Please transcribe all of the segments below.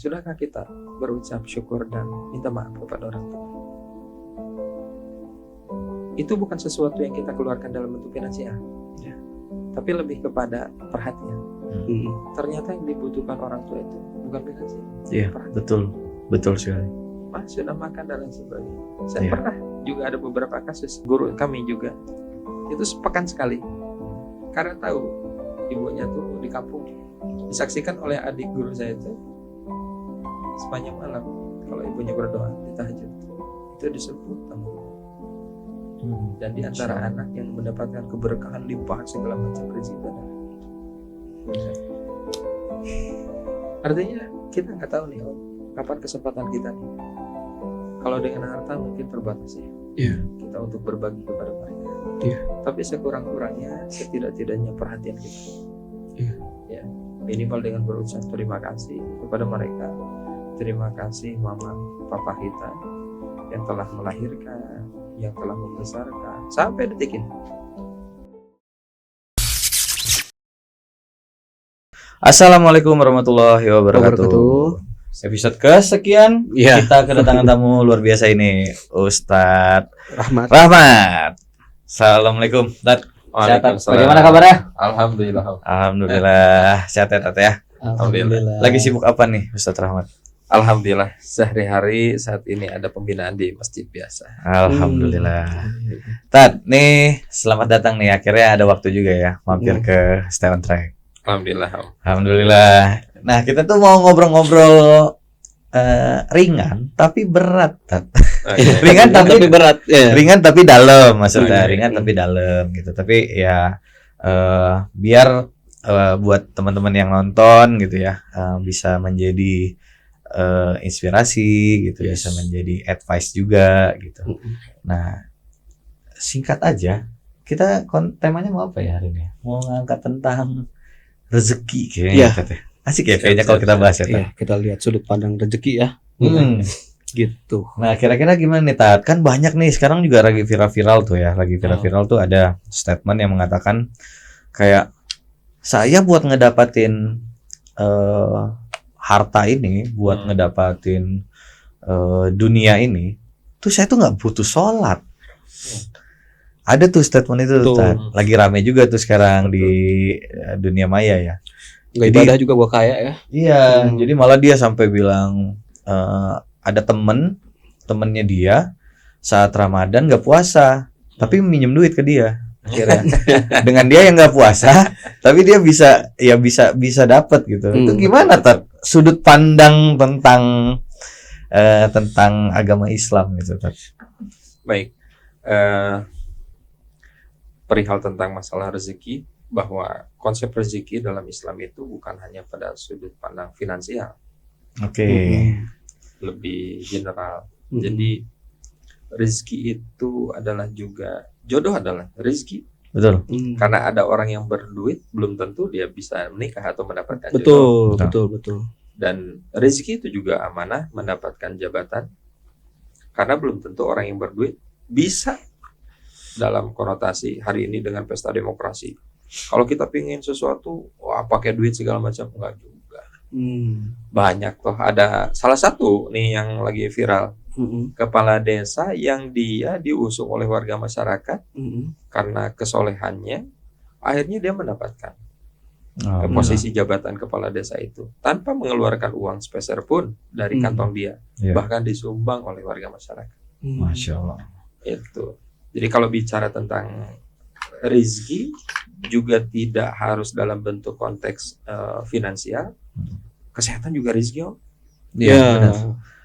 Sudahkah kita berucap syukur dan minta maaf kepada orang tua? Itu bukan sesuatu yang kita keluarkan dalam bentuk finansial, Ya. tapi lebih kepada perhatian. Hmm. Ternyata yang dibutuhkan orang tua itu bukan finansial. Iya, Perhatian. betul sekali. Mas sudah makan dan lain sebagainya. Saya Iya. pernah juga ada beberapa kasus guru kami juga itu sepekan sekali, karena tahu ibunya tuh di kampung, disaksikan oleh adik guru saya itu sepanjang malam kalau ibunya berdoa di tahajud itu disebut sama guru. Dan di antara anak yang mendapatkan keberkahan limpahan segala macam rezeki adalah artinya kita nggak tahu nih kapan kesempatan kita nih. Kalau dengan harta mungkin terbatas ya. Iya. Kita untuk berbagi kepada mereka. Iya. Tapi sekurang-kurangnya setidak-tidaknya perhatian kita. Iya. Ya, minimal dengan berucap terima kasih kepada mereka. Terima kasih mama papa kita yang telah melahirkan, yang telah membesarkan sampai detik ini. Assalamualaikum warahmatullahi wabarakatuh. Episode kesekian Iya. kita kedatangan tamu luar biasa ini, Ustadz Rahmat. Rahmat. Assalamualaikum, Ustadz. Sehat, bagaimana kabarnya? Alhamdulillah. Alhamdulillah, sehat ya, Tat ya. Alhamdulillah. Lagi sibuk apa nih, Ustadz Rahmat? Alhamdulillah, sehari-hari saat ini ada pembinaan di masjid biasa. Alhamdulillah. Tat, nih selamat datang nih, akhirnya ada waktu juga ya mampir ke Stay on Track. Alhamdulillah. Alhamdulillah. Nah, kita tuh mau ngobrol-ngobrol ringan tapi berat, Tat. Ringan tapi berat. Ya. ringan tapi dalam, maksudnya Oke. ringan tapi dalam gitu. Tapi ya biar buat teman-teman yang nonton gitu ya bisa menjadi inspirasi gitu, Yes. bisa menjadi advice juga gitu. Nah, singkat aja, kita temanya mau apa ya hari ini? Mau ngangkat tentang rezeki kayaknya. Iya. Tat, ya. Asik ya kayaknya kalau kita bahas ya, Tat. Iya, kita lihat sudut pandang rezeki ya. Hmm. Gitu. Nah, kira-kira gimana nih, Tat? Kan banyak nih sekarang juga lagi viral-viral tuh ya. Lagi viral-viral tuh ada statement yang mengatakan kayak saya buat ngedapatin harta ini, buat ngedapatin dunia ini, tuh saya tuh nggak butuh sholat. Ada tuh statement itu, Tuh. Tat. Lagi rame juga tuh sekarang di dunia maya ya. Nggak Jadi- ibadah juga gua kaya ya. Iya, Hmm. jadi malah dia sampai bilang ada temennya dia saat Ramadan nggak puasa, tapi minjem duit ke dia akhirnya. Dengan dia yang nggak puasa, tapi dia bisa dapat gitu. Itu gimana, Tat? Sudut pandang tentang agama Islam gitu, Tat. Baik. Perihal tentang masalah rezeki, bahwa konsep rezeki dalam Islam itu bukan hanya pada sudut pandang finansial, Oke. lebih general. Hmm. Jadi rezeki itu adalah juga jodoh adalah rezeki. Betul. Hmm. Karena ada orang yang berduit belum tentu dia bisa menikah atau mendapatkan jodoh. Betul. Dan rezeki itu juga amanah mendapatkan jabatan. Karena belum tentu orang yang berduit bisa, dalam konotasi hari ini dengan pesta demokrasi, kalau kita pingin sesuatu, wah pakai duit segala macam, enggak juga. Banyak toh, ada salah satu nih yang lagi viral, kepala desa yang dia diusung oleh warga masyarakat karena kesolehannya, akhirnya dia mendapatkan posisi jabatan kepala desa itu tanpa mengeluarkan uang sepeser pun dari kantong dia, Iya. bahkan disumbang oleh warga masyarakat. Masya Allah. Itu. Jadi kalau bicara tentang rezeki juga tidak harus dalam bentuk konteks finansial. Kesehatan juga rezeki, Om. Iya. Ya. Benar.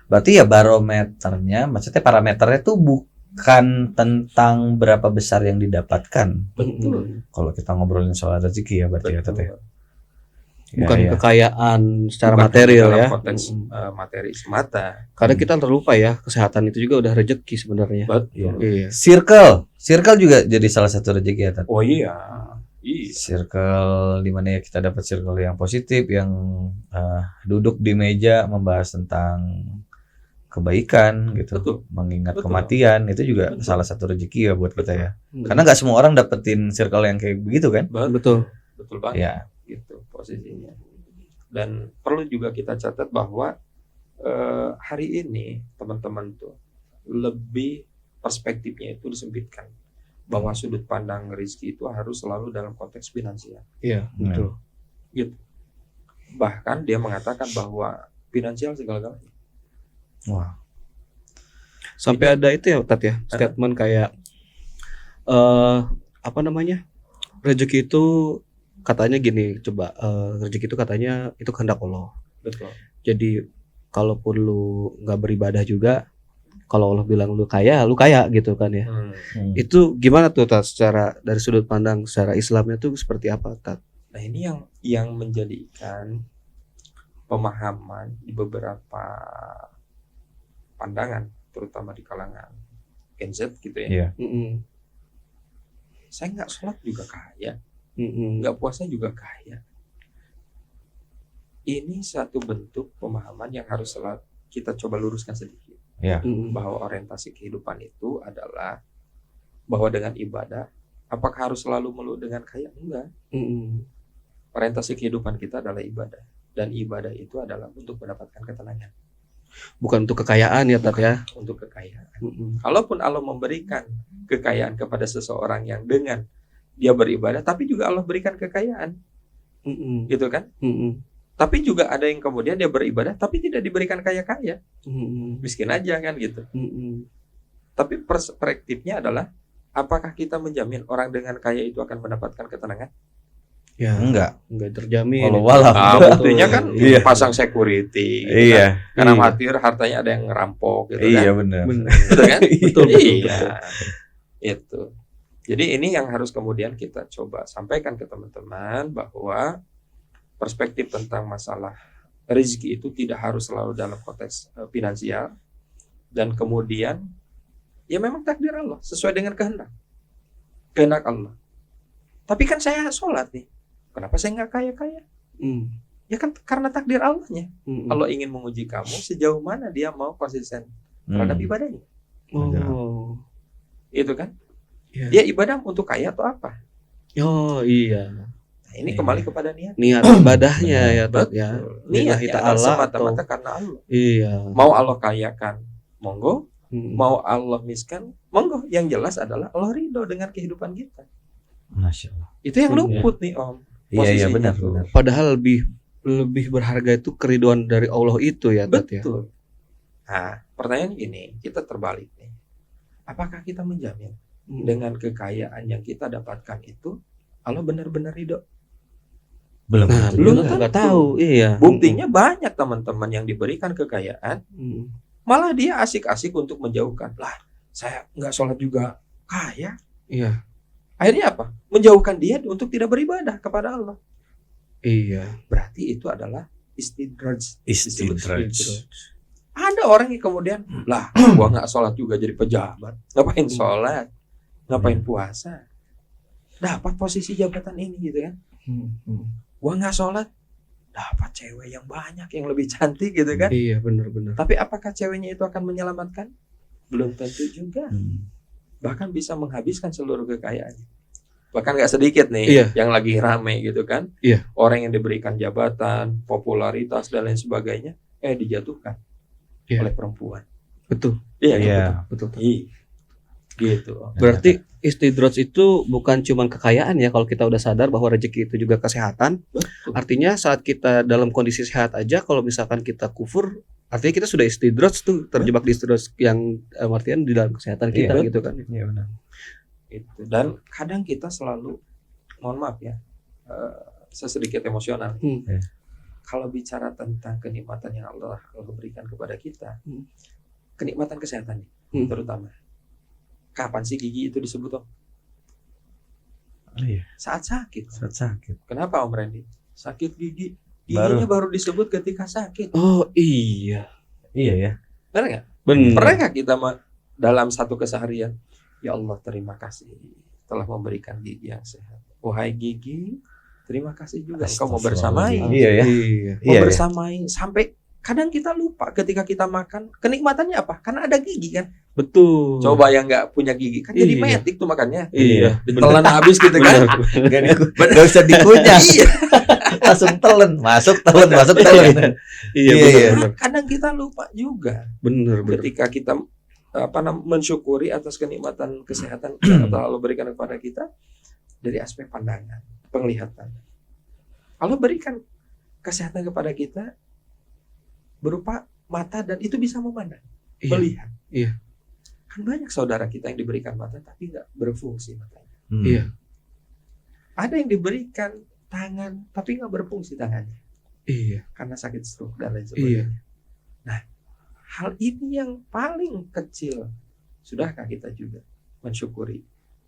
Berarti ya barometernya, maksudnya parameternya tuh bukan tentang berapa besar yang didapatkan. Betul. Kalau kita ngobrolin soal rezeki ya berarti ya, Tat, ya. Bukan Ya, ya. kekayaan secara Bukan material dalam ya. konteks materi semata. Karena kita terlupa ya, kesehatan itu juga udah rezeki sebenarnya. Betul. Iya. Circle juga jadi salah satu rezeki ya, Tat. Oh iya. Iya. Circle di mana ya kita dapat circle yang positif, yang duduk di meja membahas tentang kebaikan gitu, Betul. mengingat Betul. kematian, itu juga Betul. salah satu rezeki ya buat kita ya. Hmm. Karena nggak semua orang dapetin circle yang kayak begitu kan? Betul. Betul banget. Ya. Gitu posisinya. Dan perlu juga kita catat bahwa hari ini teman-teman tuh lebih perspektifnya itu disempitkan bahwa sudut pandang rezeki itu harus selalu dalam konteks finansial. Iya, betul. Gitu. Bahkan dia mengatakan bahwa finansial segala-galanya. Wah. Sampai ada itu ya Tat ya, statement kayak apa namanya? Rezeki itu katanya gini, coba rezeki itu katanya itu kehendak Allah. Betul. Jadi kalaupun lu nggak beribadah juga, kalau Allah bilang lu kaya gitu kan ya. Itu gimana tuh Tat, secara dari sudut pandang secara Islamnya tuh seperti apa Tat? Nah, ini yang menjadikan pemahaman di beberapa pandangan, terutama di kalangan Gen Z gitu ya. Iya. Saya nggak sholat juga kaya, Mm-mm. nggak puasa juga kaya. Ini satu bentuk pemahaman yang harus selalu kita coba luruskan sedikit, Iya. Mm-mm. bahwa orientasi kehidupan itu adalah bahwa dengan ibadah, apakah harus selalu melulu dengan kaya? Enggak. Mm-mm. Orientasi kehidupan kita adalah ibadah, dan ibadah itu adalah untuk mendapatkan ketenangan, Bukan untuk kekayaan ya Tat ya. untuk kekayaan. Mm-mm. Kalaupun Allah memberikan kekayaan kepada seseorang yang dengan dia beribadah, tapi juga Allah berikan kekayaan, Mm-mm. gitu kan? Mm-mm. Tapi juga ada yang kemudian dia beribadah, tapi tidak diberikan kaya-kaya, Mm-mm. miskin aja kan gitu. Mm-mm. Tapi perspektifnya adalah, apakah kita menjamin orang dengan kaya itu akan mendapatkan ketenangan? Ya, Enggak. enggak terjamin. Walau walau. Ah, Betul. buktinya kan Iya. pasang security, gitu kan. Iya. Karena Iya. khawatir hartanya ada yang ngerampok, gitu Iya kan. benar. Benar. Betul kan? Betul, betul, Iya. Itu. Jadi ini yang harus kemudian kita coba sampaikan ke teman-teman, bahwa perspektif tentang masalah rezeki itu tidak harus selalu dalam konteks finansial, dan kemudian ya memang takdir Allah sesuai dengan kehendak Allah. Tapi kan saya sholat nih, kenapa saya nggak kaya-kaya? Mm. Ya kan karena takdir Allahnya. Mm-mm. Allah ingin menguji kamu sejauh mana dia mau konsisten terhadap ibadahnya. Oh. Itu kan? Iya. Dia ibadah untuk kaya atau apa? Oh iya. Nah, ini Iya. kembali kepada niat. Niat ibadahnya ya Tat ya. Niatnya Lillahi adalah ta'ala semata-mata karena Allah. Iya. Mau Allah kayakan, monggo. Mm. Mau Allah miskan, monggo. Yang jelas adalah Allah ridho dengan kehidupan kita. Masya Allah. Itu yang luput nih Om. Iya iya Posisinya benar tuh. benar. Padahal lebih berharga itu keriduan dari Allah itu ya Tat ya. Betul. Nah, pertanyaan gini, kita terbalik nih. Apakah kita menjamin Mm. dengan kekayaan yang kita dapatkan itu Allah benar-benar ridho? Belum. Nah, Belum belum nggak tentu. tahu. Iya. Buktinya banyak teman-teman yang diberikan kekayaan, Mm. malah dia asik-asik untuk menjauhkan. Lah, saya nggak sholat juga kaya. Iya. Akhirnya apa? Menjauhkan dia untuk tidak beribadah kepada Allah. Iya. Berarti itu adalah istidraj. Istidraj. Ada orang yang kemudian, lah, gua nggak sholat juga jadi pejabat. Ngapain sholat? Ngapain puasa? Dapat posisi jabatan ini gitu kan? Mm. Gua nggak sholat, dapat cewek yang banyak, yang lebih cantik gitu kan? Iya benar-benar. Tapi apakah ceweknya itu akan menyelamatkan? Belum tentu juga. Hmm. Bahkan bisa menghabiskan seluruh kekayaannya. Bahkan nggak sedikit nih Iya. yang lagi rame gitu kan? Iya. Orang yang diberikan jabatan, popularitas dan lain sebagainya, dijatuhkan Iya. oleh perempuan. Betul. Iya. Iya. Betul. Iya. Gitu. Berarti istidraj itu bukan cuma kekayaan ya, kalau kita udah sadar bahwa rezeki itu juga kesehatan. Betul. Artinya saat kita dalam kondisi sehat aja, kalau misalkan kita kufur, artinya kita sudah istidraj tuh, terjebak di istidraj yang artian di dalam kesehatan kita Iya. gitu kan. Iya benar. Itu. Dan kadang kita selalu, mohon maaf ya, saya sedikit emosional. Hmm. Kalau bicara tentang kenikmatan yang Allah berikan kepada kita, kenikmatan kesehatan nih, terutama. Kapan sih gigi itu disebut Om? Iya. Saat sakit. Saat sakit. Kenapa Om Randy? Sakit gigi. Giginya baru disebut ketika sakit. Oh iya. Iya ya. Benar nggak? Benar. Pernah nggak kita dalam satu keseharian, ya Allah terima kasih telah memberikan gigi yang sehat. Wahai gigi, terima kasih juga engkau mau bersamai. Iya ya. Iya. Mau Iya. bersamai sampai kadang kita lupa ketika kita makan kenikmatannya apa? Karena ada gigi kan. Betul. Coba yang nggak punya gigi kan jadi Iya. metik tuh makannya. Iya. Ditelan habis gitu kan. Gak usah dikunyah, Iya. langsung telan, masuk telan, masuk telan. Iya, Iya. benar. Kadang kita lupa juga Benar. ketika kita mensyukuri atas kenikmatan kesehatan yang Allah berikan kepada kita dari aspek pandangan, penglihatan. Allah berikan kesehatan kepada kita berupa mata dan itu bisa memandang, Iya. melihat. Iya. Kan banyak saudara kita yang diberikan mata tapi nggak berfungsi matanya. Iya. Ada yang diberikan tangan tapi nggak berfungsi tangannya Iya. karena sakit stroke dan lain Iya. sebagainya. Nah, hal ini yang paling kecil. Sudahkah kita juga mensyukuri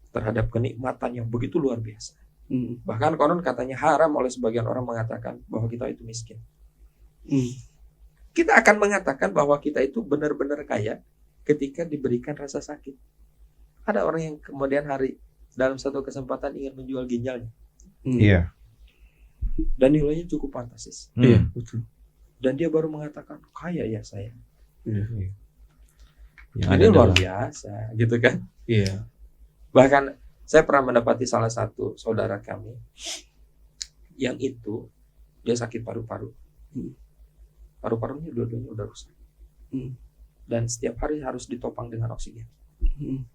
terhadap kenikmatan yang begitu luar biasa? Mm. Bahkan konon katanya haram oleh sebagian orang mengatakan bahwa kita itu miskin. Mm. Kita akan mengatakan bahwa kita itu benar-benar kaya ketika diberikan rasa sakit. Ada orang yang kemudian hari dalam satu kesempatan ingin menjual ginjalnya Mm. Iya. dan nilainya cukup fantastis. Iya, betul. Dan dia baru mengatakan kaya ya saya. Iya. Yang Ini ada luar adalah- biasa, gitu kan? Iya. Bahkan saya pernah mendapati salah satu saudara kami yang itu dia sakit paru-paru. Hmm. Paru-parunya dua-duanya udah rusak. Hmm. Dan setiap hari harus ditopang dengan oksigen. Mm.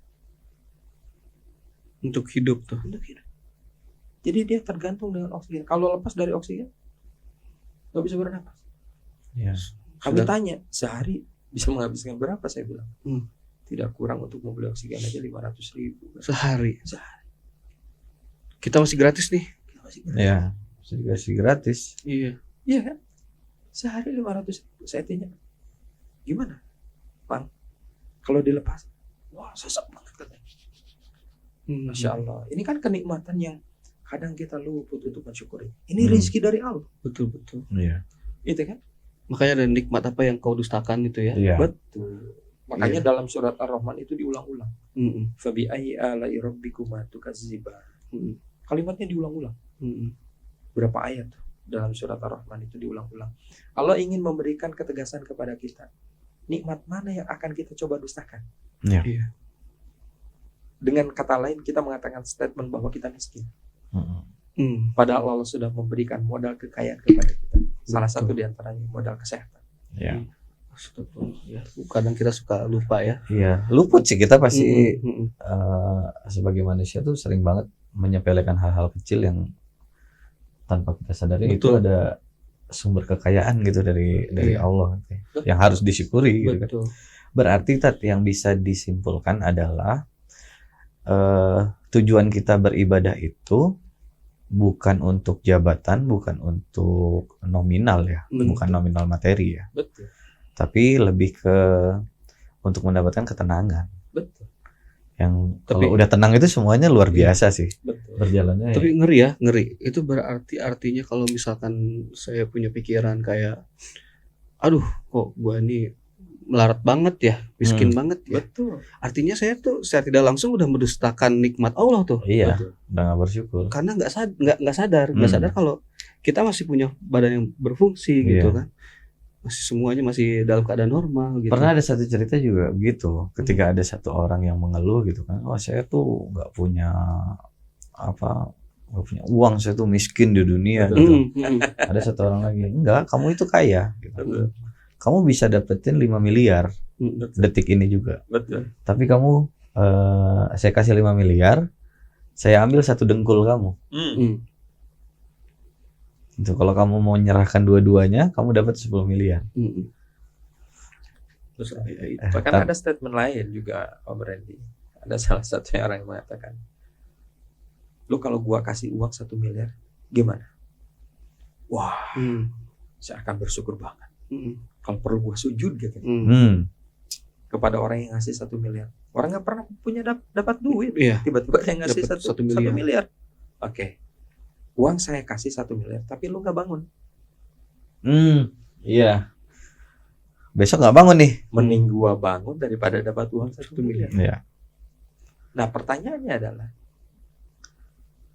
Untuk hidup tuh. Untuk hidup. Jadi dia tergantung dengan oksigen. Kalau lepas dari oksigen, nggak bisa bernapas. Iya. Kami Sudah. tanya, sehari bisa menghabiskan berapa? Saya bilang, Hmm. tidak kurang untuk membeli oksigen aja 500.000. Sehari. Sehari. Kita masih gratis nih. Kita masih Iya. Bisa dikasih gratis. Iya. Iya kan? Sehari 500.000. Saya tanya, gimana, Bang? Kalau dilepas, wah sesek banget katanya. Hmm. Masya Allah. Ini kan kenikmatan yang kadang kita luput untuk mensyukuri. Ini Hmm. rezeki dari Allah, Betul, betul. Iya. gitu kan? Makanya ada nikmat apa yang kau dustakan itu ya. Iya. Betul. Makanya Iya. dalam surat Ar-Rahman itu diulang-ulang. Mm-mm. Fabi ayyi ala'i rabbikuma tukadziban. Mm-mm. Kalimatnya diulang-ulang. Mm-mm. Berapa ayat tuh dalam surat Ar-Rahman itu diulang-ulang. Allah ingin memberikan ketegasan kepada kita. Nikmat mana yang akan kita coba dustakan? Iya. Iya. Dengan kata lain kita mengatakan statement bahwa kita miskin. Mm-mm. Mm. Padahal Allah sudah memberikan modal kekayaan kepada kita. Salah Betul. satu diantaranya modal kesehatan. Iya. Astagfirullah, ya. Kadang kita suka lupa ya. Iya. Luput sih kita pasti Mm-mm. sebagai manusia tuh sering banget menyepelekan hal-hal kecil yang tanpa kita sadari itu Betul. ada sumber kekayaan gitu dari Iya. Allah gitu, yang harus disyukuri gitu kan. Betul. Berarti yang bisa disimpulkan adalah tujuan kita beribadah itu bukan untuk jabatan, bukan untuk nominal ya, Betul. bukan nominal materi ya, Betul. tapi lebih ke untuk mendapatkan ketenangan. Betul. Yang Tapi- kalau udah tenang itu semuanya luar Iya. biasa sih Betul. berjalannya. Tapi ngeri ya, ngeri. Itu berarti artinya kalau misalkan saya punya pikiran kayak, aduh, kok gua ini melarat banget ya, miskin banget ya. Betul. Artinya saya tuh secara tidak langsung udah mendustakan nikmat Allah tuh. Iya, Betul. udah nggak bersyukur. Karena nggak sadar kalau kita masih punya badan yang berfungsi gitu Iya. kan. Masih semuanya masih dalam keadaan normal gitu. Pernah ada satu cerita juga begitu, ketika ada satu orang yang mengeluh gitu kan, oh saya tuh nggak punya nggak punya uang, saya tuh miskin di dunia Betul. gitu. Mm. Ada satu orang lagi, enggak, kamu itu kaya gitu. Betul. Kamu bisa dapetin 5 miliar Mm. detik ini juga. Betul. Tapi kamu saya kasih 5 miliar, saya ambil satu dengkul kamu. Mm. Itu kalau kamu mau menyerahkan dua-duanya, kamu dapat 10 miliar. Mm. Terus, Iya. bahkan tapi- ada statement lain juga Om Randy. Ada salah satu orang yang mengatakan, lu kalau gua kasih uang 1 miliar, gimana? Wah, Mm. saya akan bersyukur banget. Mm. Kalau perlu gua sujud gitu Mm. kepada orang yang ngasih 1 miliar. Orang nggak pernah punya dapat duit. Iya. Tiba-tiba saya ngasih Dapat 1 1 miliar. miliar. Oke. Uang saya kasih 1 miliar, tapi lu nggak bangun. Iya. Besok nggak bangun nih. Mending gua bangun daripada dapat uang 1 miliar. Iya. Nah, pertanyaannya adalah,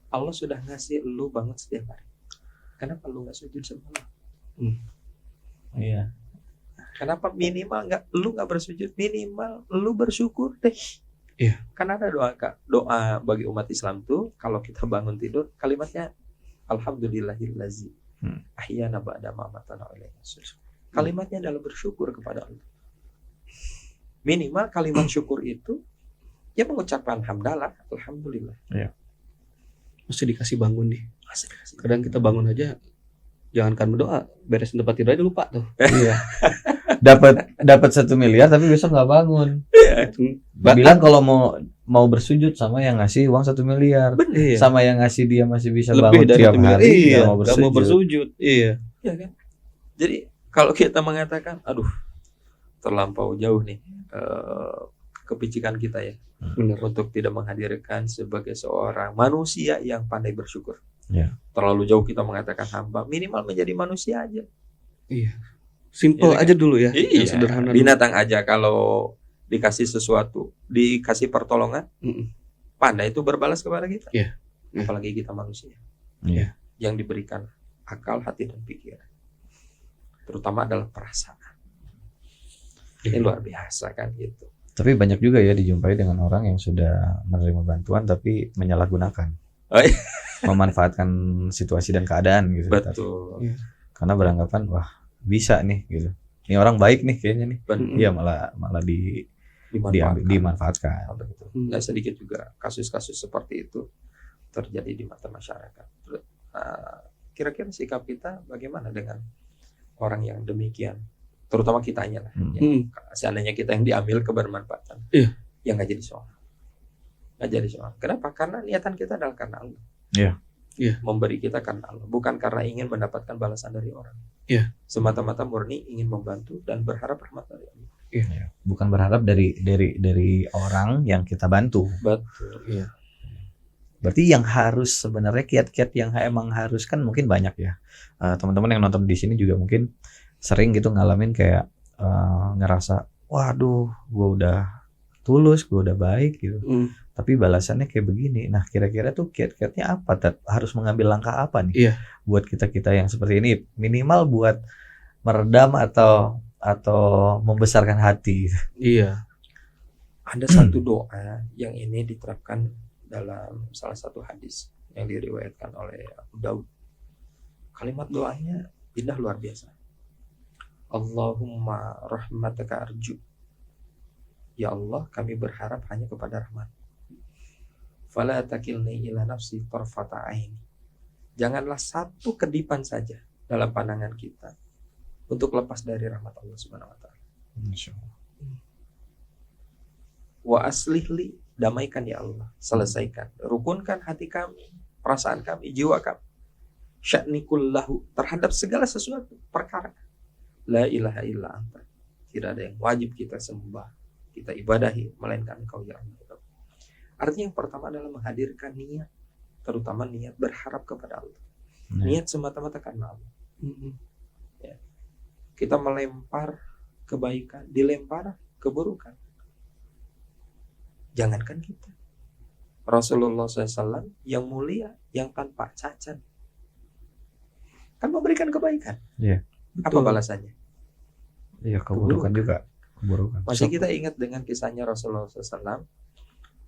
Allah sudah ngasih lu bangun setiap hari. Kenapa lu nggak sujud sama Allah? Iya. Kenapa minimal lu nggak bersujud, minimal lu bersyukur deh. Iya. Kan ada doa bagi umat Islam tuh kalau kita bangun tidur kalimatnya alhamdulillahillazi ahyana ba'da ma amatana wa ilaihi nusyur. Kalimatnya adalah bersyukur kepada Allah. Minimal kalimat syukur itu ya mengucapkan hamdalah, alhamdulillah. Mesti dikasih bangun nih. Masih dikasih. Kadang kita bangun aja, jangankan berdoa, beresin tempat tidur aja lupa tuh. Iya. Dapat 1 miliar tapi besok nggak bangun. Ba- Bilang kalau mau bersujud sama yang ngasih uang 1 miliar. Iya. Sama yang ngasih dia masih bisa Lebih bangun dari tiap 1 miliar. hari Iya, nggak nggak mau bersujud. Iya. Ya kan? Jadi kalau kita mengatakan, aduh, terlampau jauh nih kepicikan kita ya, Benar. untuk tidak menghadirkan sebagai seorang manusia yang pandai bersyukur. Ya. Terlalu jauh kita mengatakan hamba, minimal menjadi manusia aja. Iya. Simple Iya, aja dulu ya. Iya, Yang sederhana. binatang aja kalau dikasih sesuatu, dikasih pertolongan, Mm-mm. pandai itu berbalas kepada kita. Iya. Iya. Apalagi kita manusia Iya. yang diberikan akal, hati, dan pikiran. Terutama adalah perasaan. Ini luar biasa kan gitu. Tapi banyak juga ya dijumpai dengan orang yang sudah menerima bantuan tapi menyalahgunakan. Oh, iya. Memanfaatkan situasi dan keadaan gitu. Betul. Iya. Karena beranggapan wah bisa nih gitu. Ini orang baik nih kayaknya nih. Betul. Iya malah dimanfaatkan. Betul. Nggak sedikit juga kasus-kasus seperti itu terjadi di mata masyarakat. Kira-kira sikap kita bagaimana dengan orang yang demikian? Terutama kitanya lah. Ya. Seandainya kita yang diambil kebermanfaatan, Iya. ya nggak jadi soal. Nggak jadi soal. Kenapa? Karena niatan kita adalah karena Allah. Iya. Iya. Memberi kita karena Allah, bukan karena ingin mendapatkan balasan dari orang. Iya. Semata-mata murni ingin membantu dan berharap rahmat dari Allah. Iya. Bukan berharap dari orang yang kita bantu. Betul. Iya. Berarti yang harus sebenarnya kiat-kiat yang emang harus kan mungkin banyak ya. Teman-teman yang nonton di sini juga mungkin sering gitu ngalamin kayak ngerasa, waduh, gue udah tulus, gue udah baik gitu. Tapi balasannya kayak begini. Nah, kira-kira tuh kiat-kiatnya apa? Harus mengambil langkah apa nih? Iya. Buat kita-kita yang seperti ini, minimal buat meredam atau membesarkan hati. Iya. Ada satu doa yang ini diterapkan dalam salah satu hadis yang diriwayatkan oleh Abu Daud. Kalimat doanya indah luar biasa. Allahumma rahmataka arju. Ya Allah, kami berharap hanya kepada rahmat. Fala takilni ila nafsi tarfata aini. Janganlah satu kedipan saja dalam pandangan kita untuk lepas dari rahmat Allah Subhanahu wa taala. Insyaallah. Wa aslihli, damaikan ya Allah, selesaikan, rukunkan hati kami, perasaan kami, jiwa kami. Sya'ni kullahu, terhadap segala sesuatu perkara. La ilaha illa anta. Tidak ada yang wajib kita sembah, kita ibadahi melainkan Engkau ya Allah. Artinya yang pertama adalah menghadirkan niat, terutama niat berharap kepada Allah. Niat semata-mata karena Allah. Ya. Kita melempar kebaikan, dilempar keburukan. Jangankan kita, Rasulullah SAW yang mulia, yang tanpa cacat, kan memberikan kebaikan. Iya. Apa balasannya? Iya, keburukan juga. Keburukan. Masih kita ingat dengan kisahnya Rasulullah SAW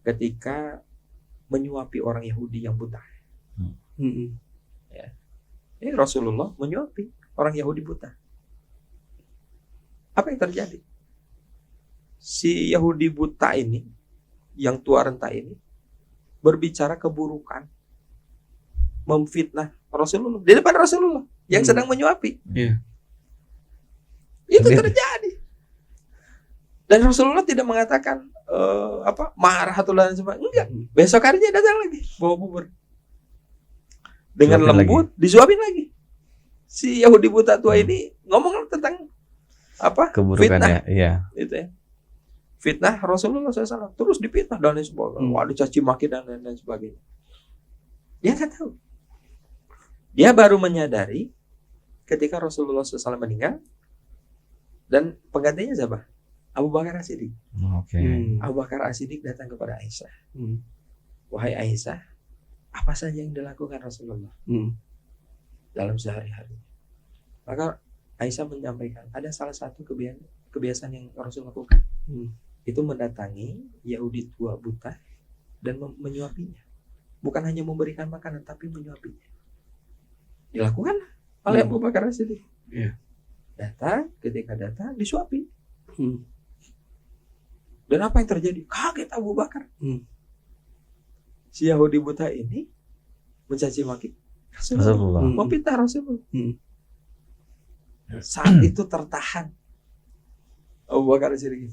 ketika menyuapi orang Yahudi yang buta. Ya. Ini Rasulullah menyuapi orang Yahudi buta. Apa yang terjadi? Si Yahudi buta ini, yang tua renta ini, berbicara keburukan, memfitnah Rasulullah di depan Rasulullah yang sedang menyuapi. Iya. Itu terjadi. Dan Rasulullah tidak mengatakan marah atau lain sebagainya. Enggak. Besok harinya datang lagi bawa bubur. Dengan Suapin lembut disuapin lagi. Si Yahudi buta tua ini ngomong tentang apa? Keburukannya, Fitnah. iya. Itu ya. Fitnah Rasulullah SAW, terus difitnah dan lain sebagainya. Wah, dicaci maki dan lain sebagainya. Dia nggak tahu. Dia baru menyadari ketika Rasulullah SAW meninggal dan penggantinya siapa? Abu Bakar As-Siddiq. Oke. Abu Bakar As-Siddiq datang kepada Aisyah. Wahai Aisyah, apa saja yang dilakukan Rasulullah dalam sehari-hari? Maka Aisyah menyampaikan ada salah satu kebiasaan yang Rasul lakukan. Itu mendatangi Yahudi tua buta dan menyuapinya. Bukan hanya memberikan makanan tapi menyuapinya. Dilakukan oleh Abu Bakar As-Siddiq. Iya. Ketika datang disuapi. Dan apa yang terjadi? Kaget Abu Bakar. Si Yahudi buta ini mencaci maki Rasulullah. Meminta Rasulullah. Saat itu tertahan Abu Bakar As-Siddiq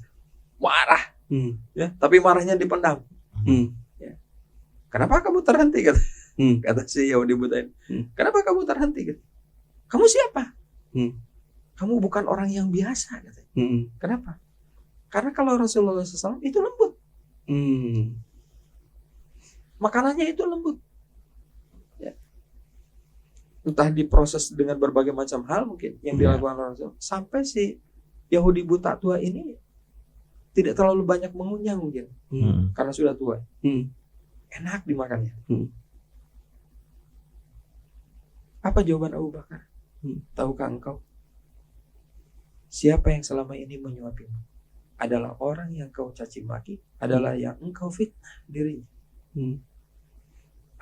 marah, ya, tapi marahnya dipendam. Ya. Kenapa kamu terhenti? Kata si Yahudi buta ini. Kenapa kamu terhenti? Kamu siapa? Kamu bukan orang yang biasa. Kenapa? Karena kalau Rasulullah SAW itu lembut. Makanannya itu lembut. Ya. Entah diproses dengan berbagai macam hal mungkin yang dilakukan Rasul. Sampai si Yahudi buta tua ini tidak terlalu banyak mengunyah mungkin. Karena sudah tua. Enak dimakannya. Apa jawaban Abu Bakar? Tahukah engkau? Siapa yang selama ini menyuapimu? Adalah orang yang kau caci maki, adalah yang engkau fitnah dirinya.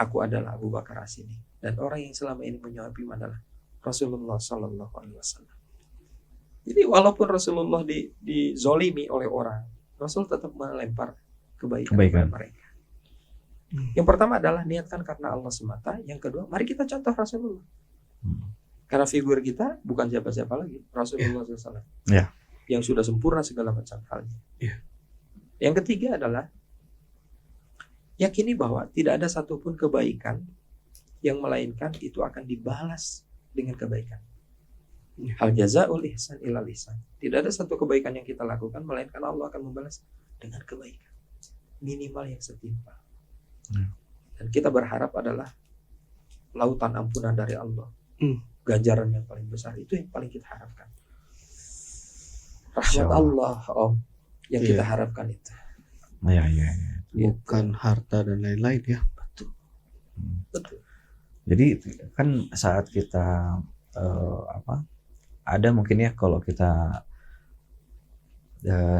Aku adalah Abu Bakar As-Siddiq, dan orang yang selama ini menyuapimu adalah Rasulullah Sallallahu Alaihi Wasallam. Jadi walaupun Rasulullah dizolimi oleh orang, Rasul tetap melempar kebaikan kepada mereka. Yang pertama adalah niatkan karena Allah semata. Yang kedua, mari kita contoh Rasulullah. Karena figur kita bukan siapa-siapa lagi, Rasulullah SAW. Yang sudah sempurna segala macam halnya. Yang ketiga adalah yakini bahwa tidak ada satupun kebaikan yang melainkan itu akan dibalas dengan kebaikan. Hal jazaul ihsan ilal ihsan. Tidak ada satu kebaikan yang kita lakukan melainkan Allah akan membalas dengan kebaikan minimal yang setimpal. Dan kita berharap adalah lautan ampunan dari Allah. Ganjaran yang paling besar itu yang paling kita harapkan. Rahmat Allah yang kita harapkan itu. Bukan harta dan lain-lain ya. Betul. Jadi kan saat kita ada mungkin ya kalau kita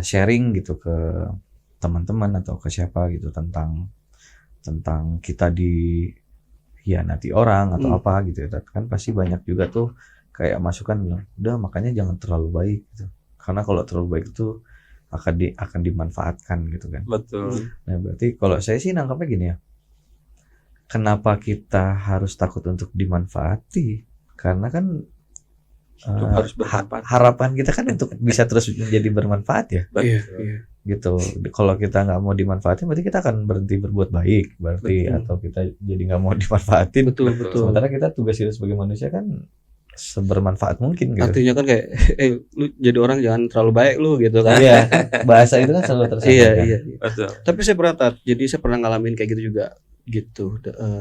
sharing gitu ke teman-teman atau ke siapa gitu tentang kita dikhianati orang atau apa gitu ya, kan pasti banyak juga tuh kayak masukan bilang udah makanya jangan terlalu baik gitu, karena kalau terlalu baik itu akan dimanfaatkan gitu kan. Betul. Nah berarti kalau saya sih nangkapnya gini ya, kenapa kita harus takut untuk dimanfaati? Karena kan harus bermanfaat. Harapan kita kan untuk bisa terus menjadi bermanfaat ya. Betul. Gitu. Kalau kita nggak mau dimanfaatin, berarti kita akan berhenti berbuat baik, berarti atau kita jadi nggak mau dimanfaatin. Betul. Sementara kita tugas kita sebagai manusia kan sebermanfaat mungkin gitu. Artinya kan kayak lu jadi orang jangan terlalu baik lu gitu kan. Iya. Bahasa itu kan selalu tersampaikan. Iya. Betul. Tapi saya pernah ngalamin kayak gitu juga gitu.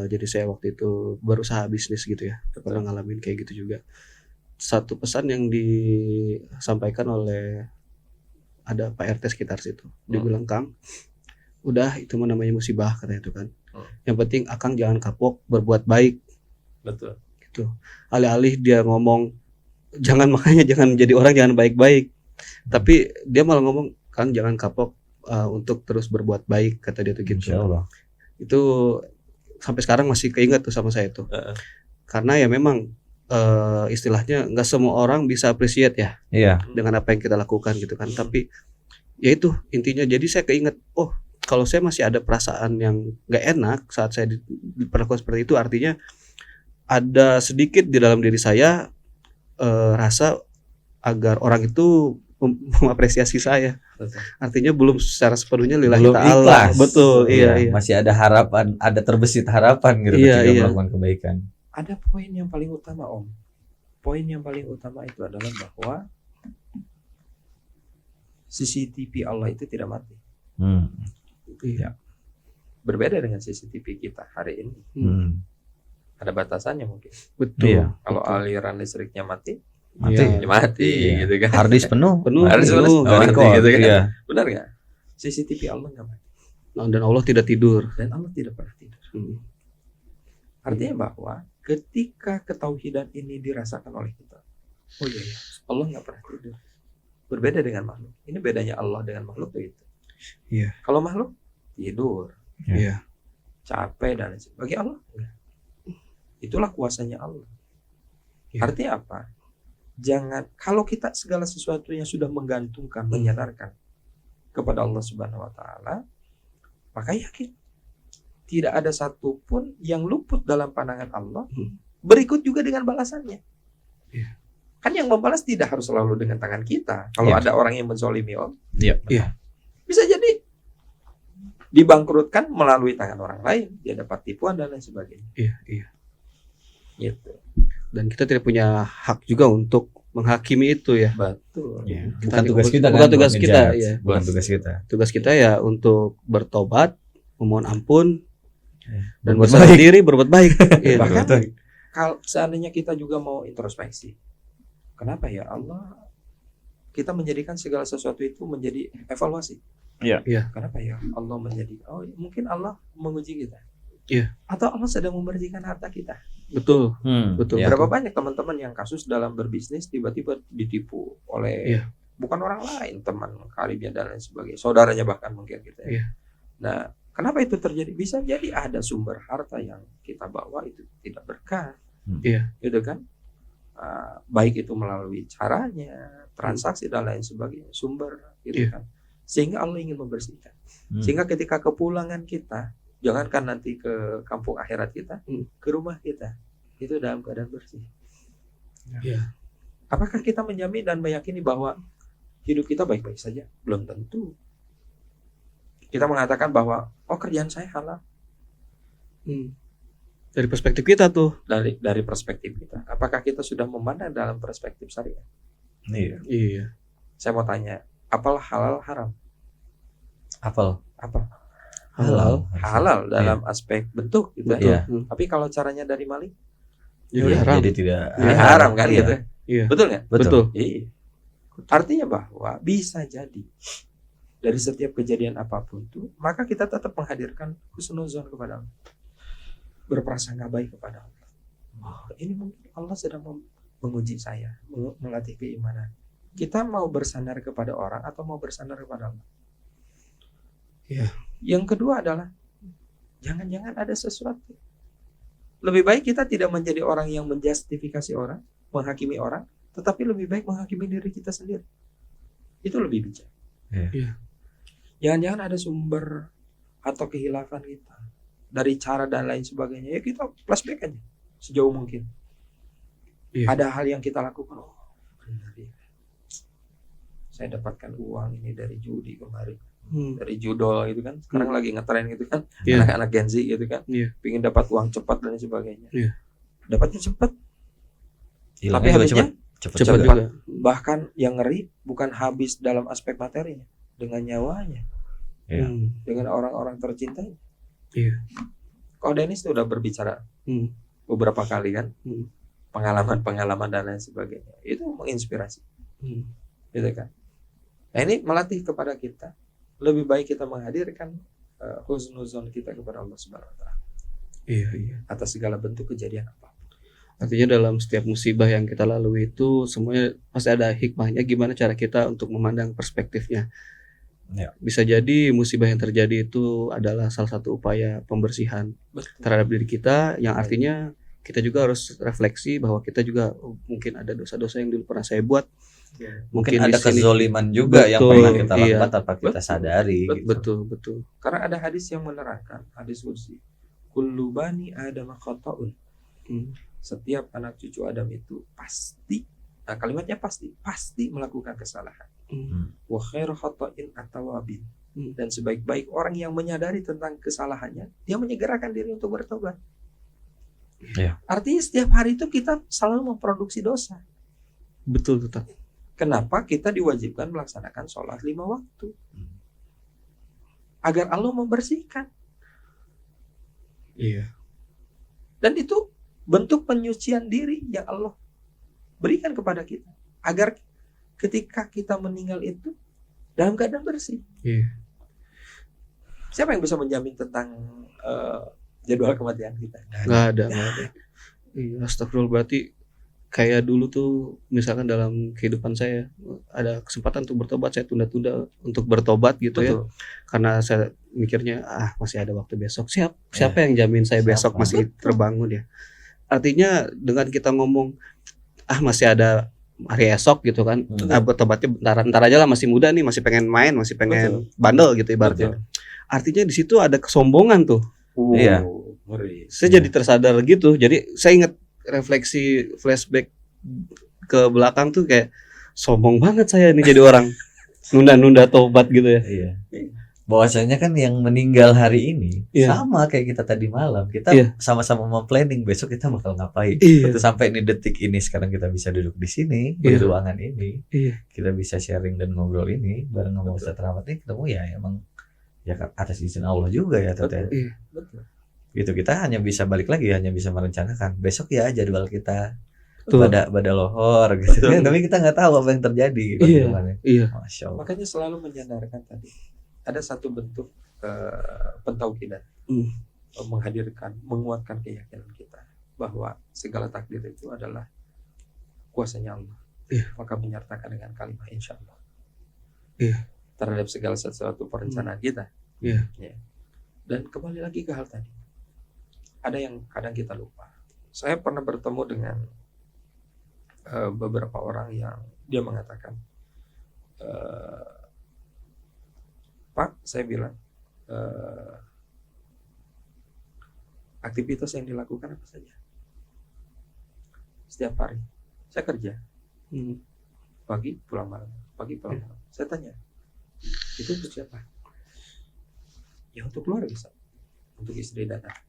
Jadi saya waktu itu berusaha bisnis gitu ya. Pernah ngalamin kayak gitu juga. Satu pesan yang disampaikan oleh ada Pak RT sekitar situ. Dia bilang, "Kang, udah itu namanya musibah," katanya itu kan. Yang penting Akang jangan kapok berbuat baik. Betul. Gitu. Alih-alih dia ngomong jangan menjadi orang jangan baik-baik. Tapi dia malah ngomong, "Kang jangan kapok untuk terus berbuat baik," kata dia tuh gitu. Insyaallah. Itu sampai sekarang masih keinget tuh sama saya tuh. Karena ya memang istilahnya nggak semua orang bisa appreciate ya dengan apa yang kita lakukan gitu kan. Tapi ya itu intinya. Jadi saya keinget, kalau saya masih ada perasaan yang nggak enak saat saya diperlakukan seperti itu, artinya ada sedikit di dalam diri saya rasa agar orang itu mengapresiasi saya. Artinya belum secara sepenuhnya lillahi ta'ala. Betul. Iya. Masih ada harapan, ada terbesit harapan gitu ketika melakukan kebaikan. Ada poin yang paling utama Om. Poin yang paling utama itu adalah bahwa CCTV Allah itu tidak mati. Iya. Berbeda dengan CCTV kita hari ini. Ada batasannya mungkin. Betul. Iya. Kalau aliran listriknya mati, Iya. mati gitu kan. Harddisk penuh. Harddisk penuh, mati gitu kan. Iya. Benar nggak? CCTV Allah nggak mati. Dan Allah tidak tidur. Dan Allah tidak pernah tidur. Artinya bahwa ketika ketauhidan ini dirasakan oleh kita, Oh iya, iya. Allah nggak pernah tidur. Berbeda dengan makhluk. Ini bedanya Allah dengan makhluk begitu. Iya. Kalau makhluk tidur, Iya. capek dan lain sebagainya. Bagi Allah enggak. Itulah kuasanya Allah. Iya. Artinya apa? Jangan, kalau kita segala sesuatunya sudah menggantungkan, menyandarkan kepada Allah Subhanahu wa taala, maka yakin tidak ada satupun yang luput dalam pandangan Allah. Berikut juga dengan balasannya. Iya. Kan yang membalas tidak harus selalu dengan tangan kita. Kalau Iya. ada orang yang menzolimi Allah, Iya. bisa jadi dibangkrutkan melalui tangan orang lain, dia dapat tipuan dan lain sebagainya. Iya, iya. Gitu. Dan kita tidak punya hak juga untuk menghakimi itu ya. Betul. Iya. Kita Bukan tugas kita kan. bukan tugas buat kita, ngejudge. ya. Bukan tugas kita. Tugas kita ya untuk bertobat, memohon ampun, dan Berbuat berserah baik. diri, berbuat baik. Iya. Bahkan Betul. kalau seandainya kita juga mau introspeksi, kenapa ya Allah kita menjadikan segala sesuatu itu menjadi evaluasi? Iya. Iya. Kenapa ya Allah menjadi? Oh, mungkin Allah menguji kita. Iya. Atau Allah sedang membersihkan harta kita. Betul. Betul. Iya. Berapa banyak teman-teman yang kasus dalam berbisnis tiba-tiba ditipu oleh Iya. bukan orang lain, teman karibnya dan lain sebagainya, saudaranya bahkan mungkin gitu ya. Iya. Nah, kenapa itu terjadi? Bisa jadi ada sumber harta yang kita bawa itu tidak berkah. Iya. Gitu kan? Baik itu melalui caranya, transaksi dan lain sebagainya, sumber gitu Iya. kan. Sehingga Allah ingin membersihkan. Hmm. Sehingga ketika kepulangan kita, jangankan nanti ke kampung akhirat kita, ke rumah kita, itu dalam keadaan bersih. Iya. Apakah kita menjamin dan meyakini bahwa hidup kita baik-baik saja? Belum tentu. Kita mengatakan bahwa oh kerjaan saya halal Dari perspektif kita tuh. dari perspektif kita. Apakah kita sudah memandang dalam perspektif syariat? Iya. Iya. Saya mau tanya, apalah halal haram? Apel. Apa? Halal. Halal dalam aspek bentuk gitu. Betul. Iya. Tapi kalau caranya dari maling, Jadi Iya, haram. Jadi tidak. ini haram kan Iya. gitu. Iya. Betul nggak? Betul. Iya. Artinya bahwa bisa jadi dari setiap kejadian apapun itu, maka kita tetap menghadirkan husnuzon kepada Allah, berprasangka baik kepada Allah. Oh, ini mungkin Allah sedang menguji saya, melatih keimanan. Kita mau bersandar kepada orang atau mau bersandar kepada Allah? Iya. Yang kedua adalah jangan-jangan ada sesuatu. Lebih baik kita tidak menjadi orang yang menjustifikasi orang, menghakimi orang, tetapi lebih baik menghakimi diri kita sendiri. Itu lebih bijak. Iya. Jangan-jangan ada sumber atau kehilafan kita dari cara dan lain sebagainya. Ya kita flashback aja sejauh mungkin. Iya. Ada hal yang kita lakukan. Oh, benar ya. Saya dapatkan uang ini dari judi kemarin, dari judol gitu kan. Sekarang lagi ngetren gitu kan. Iya. Anak-anak Gen Z gitu kan. Iya. Pingin dapat uang cepat dan sebagainya. Iya. Dapatnya cepat, tapi Hilangnya juga habisnya cepet. Cepat Cepat. juga. bahkan yang ngeri bukan habis dalam aspek materinya, dengan nyawanya, Iya. dengan orang-orang tercintanya. Iya. Kok Dennis tuh udah berbicara Hmm. beberapa kali kan, Hmm. pengalaman-pengalaman dan lain sebagainya. Itu menginspirasi, gitu kan. Nah ini melatih kepada kita, lebih baik kita menghadirkan husnuzon kita kepada Allah Subhanahu wa taala Iya, iya. atas segala bentuk kejadian apa. Artinya dalam setiap musibah yang kita lalui itu semuanya pasti ada hikmahnya, gimana cara kita untuk memandang perspektifnya. Ya. Bisa jadi musibah yang terjadi itu adalah salah satu upaya pembersihan Betul. terhadap diri kita, yang artinya kita juga harus refleksi bahwa kita juga mungkin ada dosa-dosa yang dulu pernah saya buat. Mungkin di ada sini- kezoliman juga yang Betul, pernah kita iya. lakukan tanpa kita Betul. sadari. Betul. Gitu. Betul, betul. Karena ada hadis yang menerangkan, hadis kursi, kullu bani Adam khata'un. Hmm. Setiap anak cucu Adam itu pasti, nah kalimatnya pasti melakukan kesalahan. Wa khairu khata'in at-tawabin. Dan sebaik-baik orang yang menyadari tentang kesalahannya, dia menyegerakan diri untuk bertobat. Iya. Artinya setiap hari itu kita selalu memproduksi dosa. Betul, betul. Kenapa kita diwajibkan melaksanakan sholat 5 waktu? Agar Allah membersihkan. Iya. Dan itu bentuk penyucian diri yang Allah berikan kepada kita. Agar ketika kita meninggal itu dalam keadaan bersih. Iya. Siapa yang bisa menjamin tentang jadwal kematian kita? Nggak ada. Iya, astagfirullah, berarti kayak dulu tuh misalkan dalam kehidupan saya ada kesempatan untuk bertobat, saya tunda-tunda untuk bertobat gitu ya. Betul. Karena saya mikirnya masih ada waktu besok. Ya. Siapa yang jamin saya besok Siapa? masih terbangun ya? Artinya dengan kita ngomong masih ada hari esok gitu kan. Bertobatnya bentar aja lah, masih muda nih, masih pengen main, masih pengen bandel gitu ibaratnya. Artinya di situ ada kesombongan tuh. Iya. Ngeri. Saya jadi tersadar gitu. Jadi saya ingat refleksi flashback ke belakang tuh kayak sombong banget saya nih jadi orang nunda-nunda tobat gitu ya. Iya. Bahwasanya kan yang meninggal hari ini sama kayak kita tadi malam. Kita sama-sama memplanning besok kita bakal ngapain. Sampai ini detik ini sekarang kita bisa duduk di sini di ruangan ini. Kita bisa sharing dan ngobrol ini bareng sama Ustaz Rahmat ini ketemu ya emang ya atas izin Allah juga ya Tete. Betul. Gitu kita hanya bisa balik lagi, hanya bisa merencanakan besok ya jadwal kita pada lohor gitu ya, tapi kita nggak tahu apa yang terjadi gitu. Masya Allah. Makanya selalu menyadarkan tadi ada satu bentuk pentauhidan, menguatkan keyakinan kita bahwa segala takdir itu adalah kuasanya Allah. Maka menyertakan dengan kalimat insya Allah terhadap segala sesuatu perencanaan kita. Dan kembali lagi ke hal tadi, ada yang kadang kita lupa. Saya pernah bertemu dengan beberapa orang yang dia mengatakan, Pak, saya bilang aktivitas yang dilakukan apa saja setiap hari. Saya kerja pagi pulang malam, pagi pulang malam. Saya tanya, itu untuk siapa? Ya untuk keluarga, untuk istri dan anak.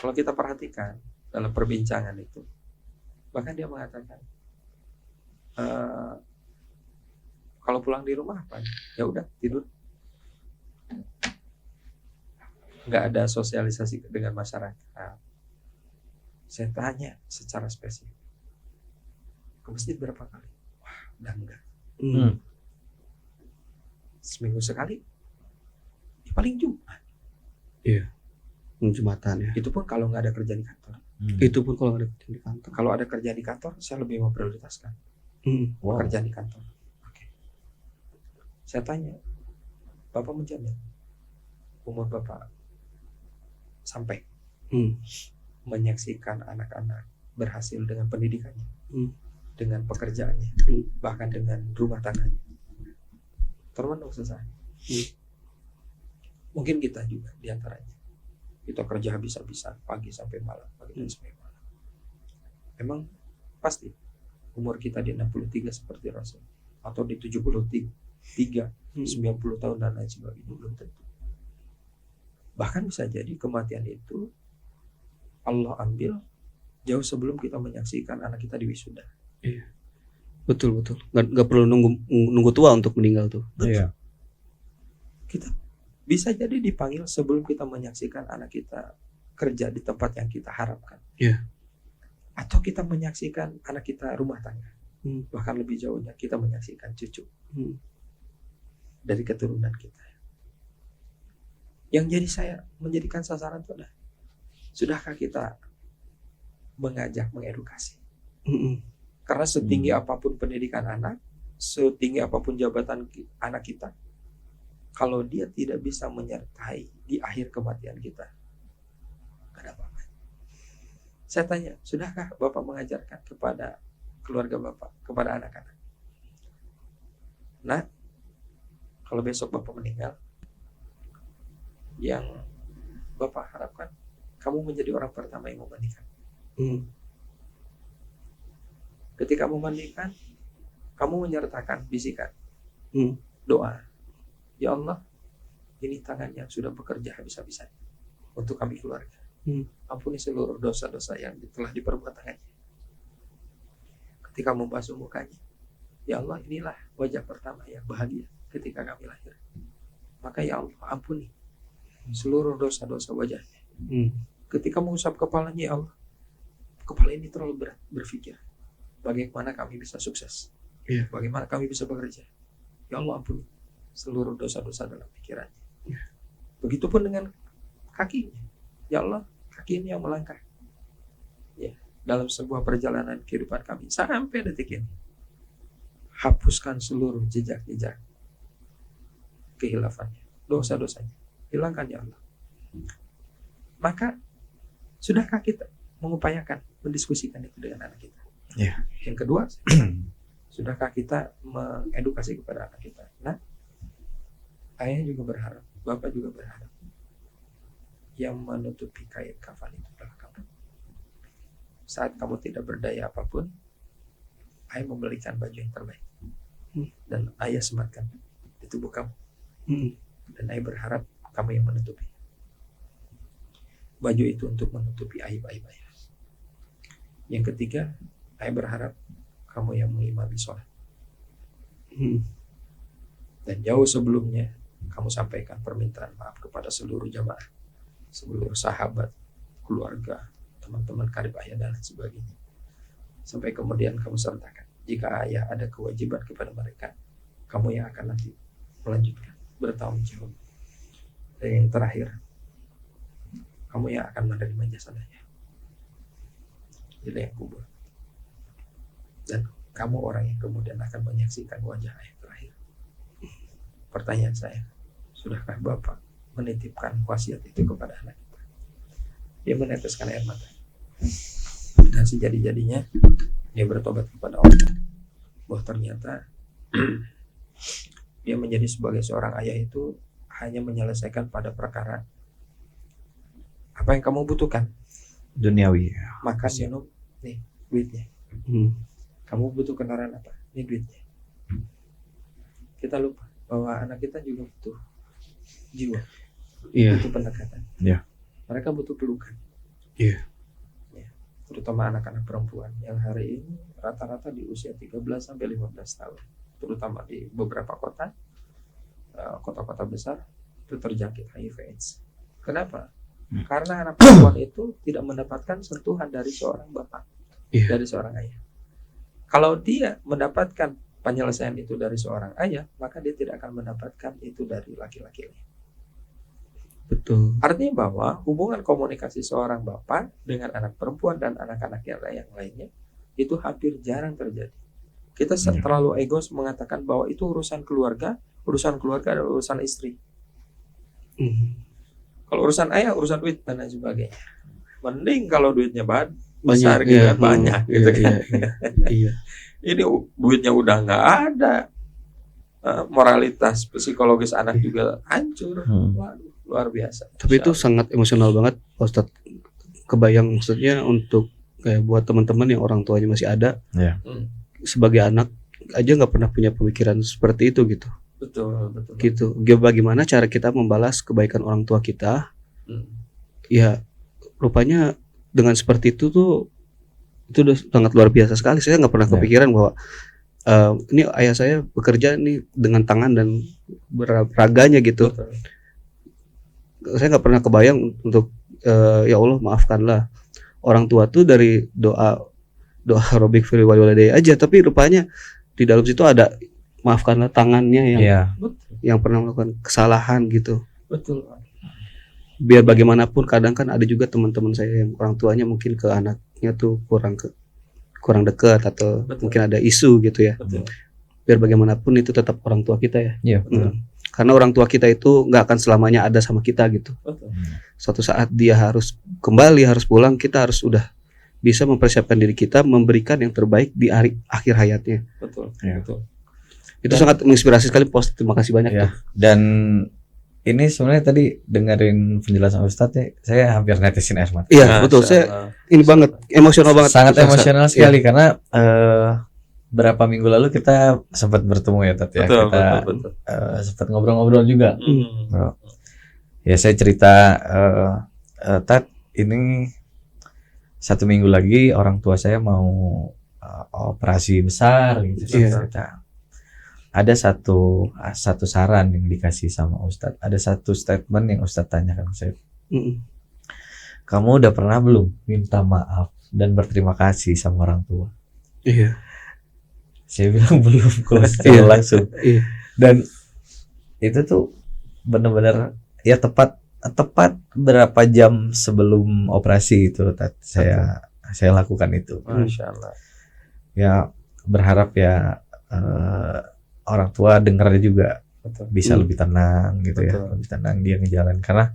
Kalau kita perhatikan dalam perbincangan itu, bahkan dia mengatakan, kalau pulang di rumah apa? Ya udah tidur. Nggak ada sosialisasi dengan masyarakat. Saya tanya secara spesifik, ke masjid berapa kali? Wah, udah enggak. Seminggu sekali, ya paling Jumat. Jumatan ya. Itu pun kalau nggak ada kerja di kantor. Itu pun kalau ada kerja di kantor. Kalau ada kerja di kantor, saya lebih memprioritaskan pekerjaan di kantor. Oke. Saya tanya, Bapak menjamin umur Bapak sampai menyaksikan anak-anak berhasil dengan pendidikannya, dengan pekerjaannya, bahkan dengan rumah tangganya. Termasuk selesai. Mungkin kita juga diantaranya. Kita kerja habis-habisan pagi sampai malam, pagi sampai malam. Memang pasti umur kita di 63 seperti Rasul, atau di 73, 90 tahun dan lain sebagainya, belum tentu. Bahkan bisa jadi kematian itu Allah ambil jauh sebelum kita menyaksikan anak kita di wisuda. Betul. Nggak perlu nunggu tua untuk meninggal tuh. Kita bisa jadi dipanggil sebelum kita menyaksikan anak kita kerja di tempat yang kita harapkan. Atau kita menyaksikan anak kita rumah tangga. Bahkan lebih jauhnya kita menyaksikan cucu dari keturunan kita. Yang jadi saya menjadikan sasaran itu adalah, sudahkah kita mengajak, mengedukasi? Karena setinggi apapun pendidikan anak, setinggi apapun jabatan anak kita, kalau dia tidak bisa menyertai di akhir kematian kita, gak ada apa-apa. Saya tanya, sudahkah Bapak mengajarkan kepada keluarga Bapak, kepada anak-anak? Nah, kalau besok Bapak meninggal, yang Bapak harapkan, kamu menjadi orang pertama yang memandikan. Ketika memandikan, kamu menyertakan bisikan doa. Ya Allah, ini tangan yang sudah bekerja habis-habisan untuk kami keluarga. Ampuni seluruh dosa-dosa yang telah diperbuat tangannya. Ketika membasuh mukanya, ya Allah, inilah wajah pertama yang bahagia ketika kami lahir. Maka ya Allah, ampuni seluruh dosa-dosa wajahnya. Ketika mengusap kepalanya, ya Allah, kepala ini terlalu berat berpikir bagaimana kami bisa sukses, bagaimana kami bisa bekerja. Ya Allah, ampuni seluruh dosa-dosa dalam pikirannya. Begitupun dengan kakinya. Ya Allah, kaki ini yang melangkah. Ya, dalam sebuah perjalanan kehidupan kami sampai detik ini. Hapuskan seluruh jejak-jejak kehilafannya, dosa-dosanya. Hilangkan ya Allah. Maka sudahkah kita mengupayakan mendiskusikan itu dengan anak kita? Ya. Yang kedua, sudahkah kita mengedukasi kepada anak kita? Nah, ayah juga berharap, bapak juga berharap, yang menutupi kain kafan itu adalah kamu. Saat kamu tidak berdaya apapun, ayah membelikan baju yang terbaik, dan ayah sematkan di tubuh kamu, dan ayah berharap kamu yang menutupi baju itu untuk menutupi aib-aib ayah. Yang ketiga, ayah berharap kamu yang mengimami sholat. Dan jauh sebelumnya kamu sampaikan permintaan maaf kepada seluruh jamaah, seluruh sahabat, keluarga, teman-teman karib ayah dan lain sebagainya. Sampai kemudian kamu sertakan, jika ayah ada kewajiban kepada mereka, kamu yang akan nanti melanjutkan, bertanggung jawab. Dan yang terakhir, kamu yang akan menerima jasanya di liang kubur. Dan kamu orang yang kemudian akan menyaksikan wajah ayah terakhir. Pertanyaan saya, sudahkah Bapak menitipkan wasiat itu kepada anak kita? Dia meneteskan air mata. Dan sejadi-jadinya dia bertobat kepada Allah. Bahwa ternyata dia menjadi sebagai seorang ayah itu hanya menyelesaikan pada perkara apa yang kamu butuhkan. Duniawi. Makan, minum, nih duitnya. Kamu butuh kendaraan apa? Ini duitnya. Kita lupa bahwa anak kita juga butuh jiwa, butuh pendekatan. Mereka butuh pelukan. Terutama anak-anak perempuan yang hari ini rata-rata di usia 13 sampai 15 tahun, terutama di beberapa kota, kota-kota besar itu terjangkit HIV/AIDS. Kenapa? Karena anak perempuan itu tidak mendapatkan sentuhan dari seorang bapak, dari seorang ayah. Kalau dia mendapatkan penyelesaian itu dari seorang ayah, maka dia tidak akan mendapatkan itu dari laki-laki. Betul. Artinya bahwa hubungan komunikasi seorang bapak dengan anak perempuan dan anak-anak yang lainnya itu hampir jarang terjadi. Kita terlalu egois mengatakan bahwa itu urusan keluarga adalah urusan istri. Kalau urusan ayah, urusan duit dan lain sebagainya. Mending kalau duitnya besar Banyak, gitu iya. kan, banyak gitu kan. Iya. Ini duitnya udah nggak ada, moralitas psikologis anak juga hancur. Waduh, luar biasa. Tapi itu sangat emosional banget, Ustadz. Kebayang maksudnya untuk kayak buat teman-teman yang orang tuanya masih ada, sebagai anak aja nggak pernah punya pemikiran seperti itu gitu. Betul. Gitu. Bagaimana cara kita membalas kebaikan orang tua kita? Ya, rupanya dengan seperti itu tuh itu udah sangat luar biasa sekali. Saya nggak pernah kepikiran bahwa ini ayah saya bekerja nih dengan tangan dan beraganya gitu. Betul. Saya nggak pernah kebayang untuk ya Allah maafkanlah orang tua tuh dari doa Robik Fili Waliwadai aja, tapi rupanya di dalam situ ada maafkanlah tangannya yang pernah melakukan kesalahan gitu. Betul. Biar bagaimanapun kadang kan ada juga teman-teman saya yang orang tuanya mungkin ke anaknya tuh kurang dekat atau mungkin ada isu gitu ya. Betul. Biar bagaimanapun itu tetap orang tua kita ya. Iya. Karena orang tua kita itu nggak akan selamanya ada sama kita gitu. Betul. Suatu saat dia harus kembali, harus pulang, kita harus udah bisa mempersiapkan diri kita memberikan yang terbaik di akhir hayatnya. Betul. Itu sangat menginspirasi sekali, Post. Terima kasih banyak tuh. Dan ini sebenarnya tadi dengerin penjelasan Ustadz ya, saya hampir netesin air mata. Iya, betul. Saya ini banget emosional banget. Sangat emosional sekali karena berapa minggu lalu kita sempat bertemu ya Tat ya. Betul. Sempat ngobrol-ngobrol juga. Ya saya cerita Tat, ini 1 minggu lagi orang tua saya mau operasi besar gitu. Cerita. Ada satu saran yang dikasih sama Ustadz. Ada satu statement yang Ustadz tanyakan saya. Kamu udah pernah belum minta maaf dan berterima kasih sama orang tua? Iya. Saya bilang belum kalau secara langsung. Dan itu tuh benar-benar ya tepat berapa jam sebelum operasi itu saya saya lakukan itu. Masya Allah. Ya berharap ya orang tua dengar juga Betul. bisa lebih tenang gitu ya, Betul. lebih tenang dia ngejalan karena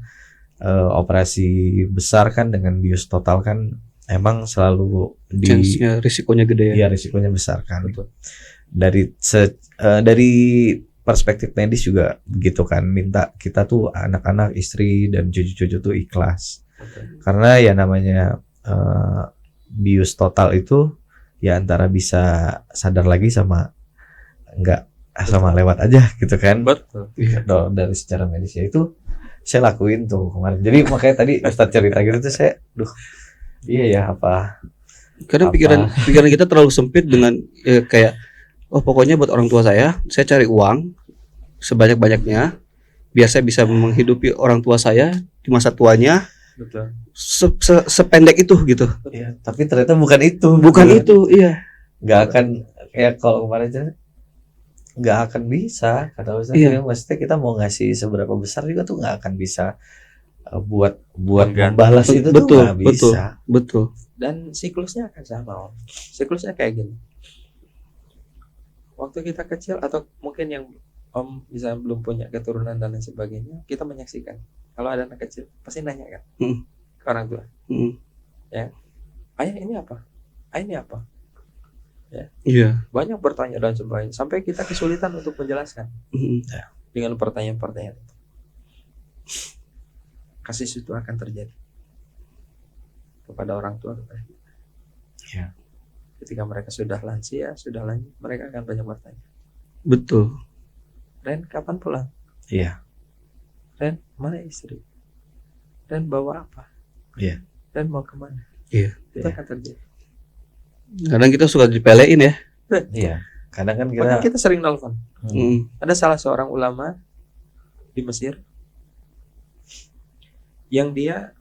operasi besar kan dengan bius total kan emang selalu Chance-nya, risikonya gede ya. ya risikonya besar kan. Betul. Dari perspektif medis juga begitu kan, minta kita tuh anak-anak, istri dan cucu-cucu tuh ikhlas. Betul. Karena ya namanya bius total itu ya antara bisa sadar lagi sama enggak, sama lewat aja gitu kan. Betul. Dari secara medis ya itu saya lakuin tuh kemarin. Jadi makanya tadi Ustadz cerita gitu tuh saya, iya ya apa. Kadang pikiran kita terlalu sempit dengan kayak oh pokoknya buat orang tua saya cari uang sebanyak-banyaknya biar saya bisa menghidupi orang tua saya di masa tuanya. Betul. Sependek itu gitu. Ya, tapi ternyata bukan itu. Bukan itu, iya. Nggak akan kayak kalau kemarin aja nggak akan bisa kata Ustadz. Iya. Ya, maksudnya kita mau ngasih seberapa besar juga tuh nggak akan bisa buat Mengganti. membalas itu tuh Betul, nggak bisa. Betul. Dan siklusnya akan sama, Om. Siklusnya kayak gini. Waktu kita kecil atau mungkin yang Om bisa belum punya keturunan dan lain sebagainya, kita menyaksikan. Kalau ada anak kecil, pasti nanya kan ke orang tua. Ya, ayah ini apa? Ayah ini apa? Ya. Iya. Banyak bertanya dan sebagainya. Sampai kita kesulitan untuk menjelaskan dengan pertanyaan-pertanyaan itu. Kasih itu akan terjadi kepada orang tua kepada kita. Ya. Ketika mereka sudah lansia, sudah lanjut, mereka akan banyak bertanya. Betul. Ren, kapan pulang? Iya. Ren, mana istri? Ren, bawa apa? Iya. Ren, mau kemana? Iya. Itu akan terjadi. Kadang kita suka dipelein ya. Iya. Kadang kan Makanya kita kita sering nelfon. Ada salah seorang ulama di Mesir yang dia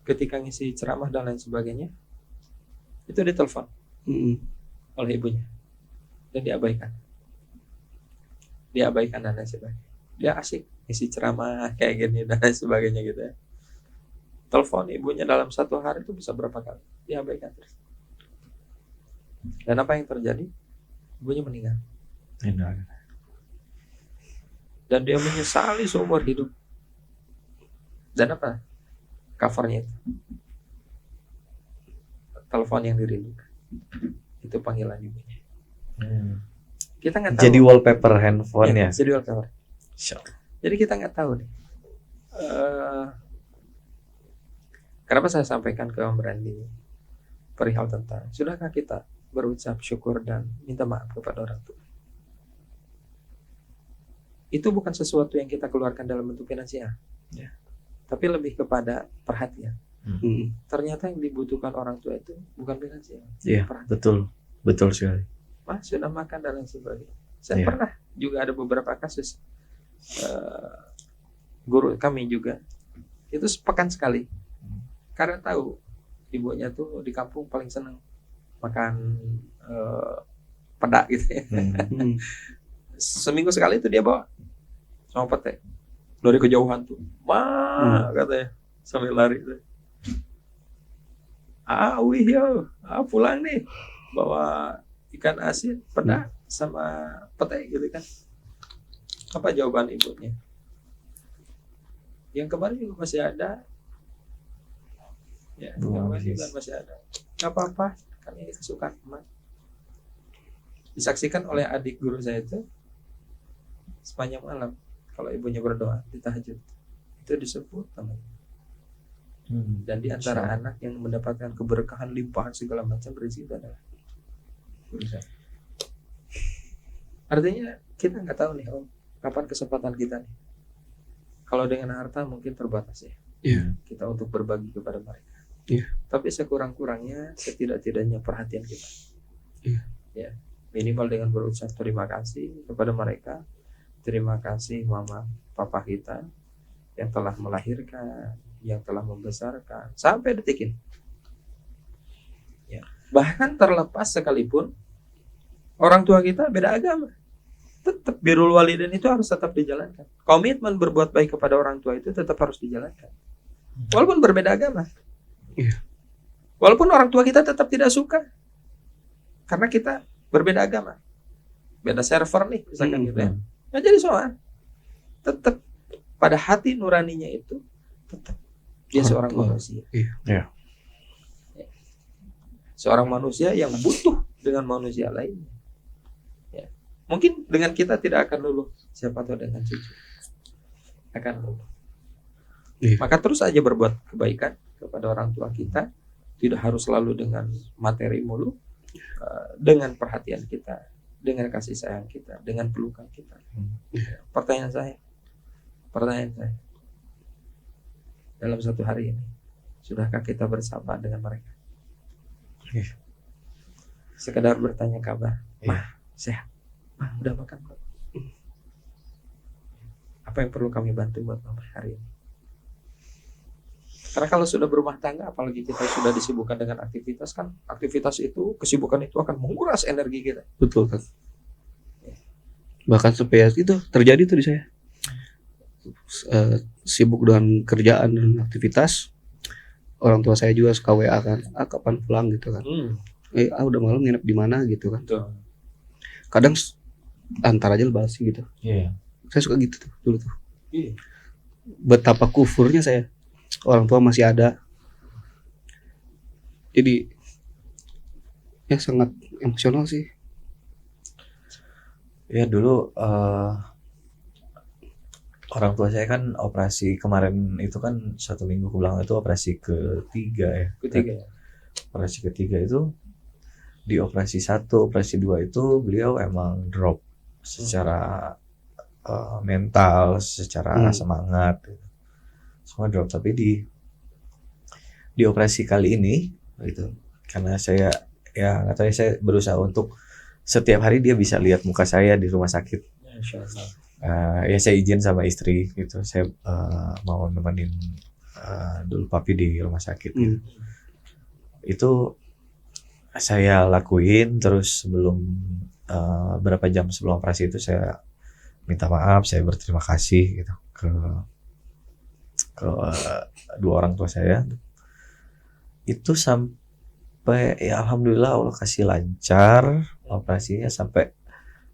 ketika ngisi ceramah dan lain sebagainya itu ditelepon oleh ibunya dan diabaikan dan lain sebagainya. Dia asik ngisi ceramah kayak gini dan lain sebagainya gitu ya. Telepon ibunya dalam satu hari itu bisa berapa kali, diabaikan terus. Dan apa yang terjadi? Ibunya meninggal. Dan dia menyesali seumur hidup. Dan apa? Covernya itu telepon yang dirindukan. Itu panggilan ibunya. Kita nggak tahu. Jadi wallpaper handphone ya. Jadi wallpaper. Jadi kita nggak tahu nih. Kenapa saya sampaikan ke Om Randi perihal tentang sudahkah kita berucap syukur dan minta maaf kepada orang tua? Itu bukan sesuatu yang kita keluarkan dalam bentuk finansial, ya. Tapi lebih kepada perhatian. Ternyata yang dibutuhkan orang tua itu bukan finansial. Iya, betul sekali. Mas sudah makan dan lain sebagainya. Saya pernah juga ada beberapa kasus guru kami juga itu sepekan sekali. Karena tahu ibunya tuh di kampung paling senang makan peda gitu ya. Seminggu sekali itu dia bawa sama pete dari kejauhan tuh, katanya sambil lari tuh. Wih yo, pulang nih bawa ikan asin, peda sama pete gitu kan. Apa jawaban ibunya? Yang kemarin juga masih ada. Ya, masih ada. Gak apa-apa, kan ini kesukaan emak. Disaksikan oleh adik guru saya itu sepanjang malam kalau ibunya berdoa di tahajud itu disebut namanya. Dan di antara anak yang mendapatkan keberkahan limpahan segala macam berisi itu adalah guru saya. Artinya kita nggak tahu nih Om, kapan kesempatan kita nih. Kalau dengan harta mungkin terbatas ya. Kita untuk berbagi kepada mereka. Tapi sekurang-kurangnya, setidak-tidaknya perhatian kita. Ya, minimal dengan berucap terima kasih kepada mereka. Terima kasih mama, papa kita yang telah melahirkan, yang telah membesarkan sampai detik ini. Ya, bahkan terlepas sekalipun orang tua kita beda agama, tetap birrul walidain itu harus tetap dijalankan. Komitmen berbuat baik kepada orang tua itu tetap harus dijalankan, walaupun berbeda agama. Iya. Walaupun orang tua kita tetap tidak suka, karena kita berbeda agama, beda server nih, misalkan gitu ya. Nggak jadi soal. Tetap pada hati nuraninya itu tetap dia seorang manusia. Iya. Seorang manusia yang butuh dengan manusia lainnya. Ya. Mungkin dengan kita tidak akan luluh, siapa tahu dengan cucu akan luluh. Iya. Maka terus aja berbuat kebaikan kepada orang tua kita, tidak harus selalu dengan materi mulu, dengan perhatian kita, dengan kasih sayang kita, dengan pelukan kita. Pertanyaan saya, dalam satu hari ini, sudahkah kita bersama dengan mereka? Sekedar bertanya kabar, Mah, sehat? Mah, udah makan belum? Apa yang perlu kami bantu buat Mama hari ini? Karena kalau sudah berumah tangga, apalagi kita sudah disibukkan dengan aktivitas, kan aktivitas itu, kesibukan itu akan menguras energi kita. Betul kan. Bahkan sampai itu terjadi tuh di saya. Sibuk dengan kerjaan dan aktivitas. Orang tua saya juga suka WA kan, kapan pulang gitu kan. Udah malam nginep di mana gitu kan. Betul. Kadang antar aja balas gitu. Iya. Saya suka gitu tuh dulu tuh. Iya. Betapa kufurnya saya. Orang tua masih ada. Jadi ya sangat emosional sih. Ya dulu orang tua saya kan operasi kemarin itu kan 1 minggu pulang itu operasi ketiga ya. Operasi ketiga itu di operasi 1, operasi 2 itu beliau emang drop secara mental, secara semangat, semua drop. Tapi di operasi kali ini gitu, karena saya ya nggak tahu ya, saya berusaha untuk setiap hari dia bisa lihat muka saya di rumah sakit. Ya saya izin sama istri gitu, saya mau nemenin dulu papi di rumah sakit gitu. Itu saya lakuin, terus sebelum berapa jam sebelum operasi itu saya minta maaf, saya berterima kasih gitu ke dua orang tua saya. Itu sampai ya alhamdulillah Allah kasih lancar operasinya, sampai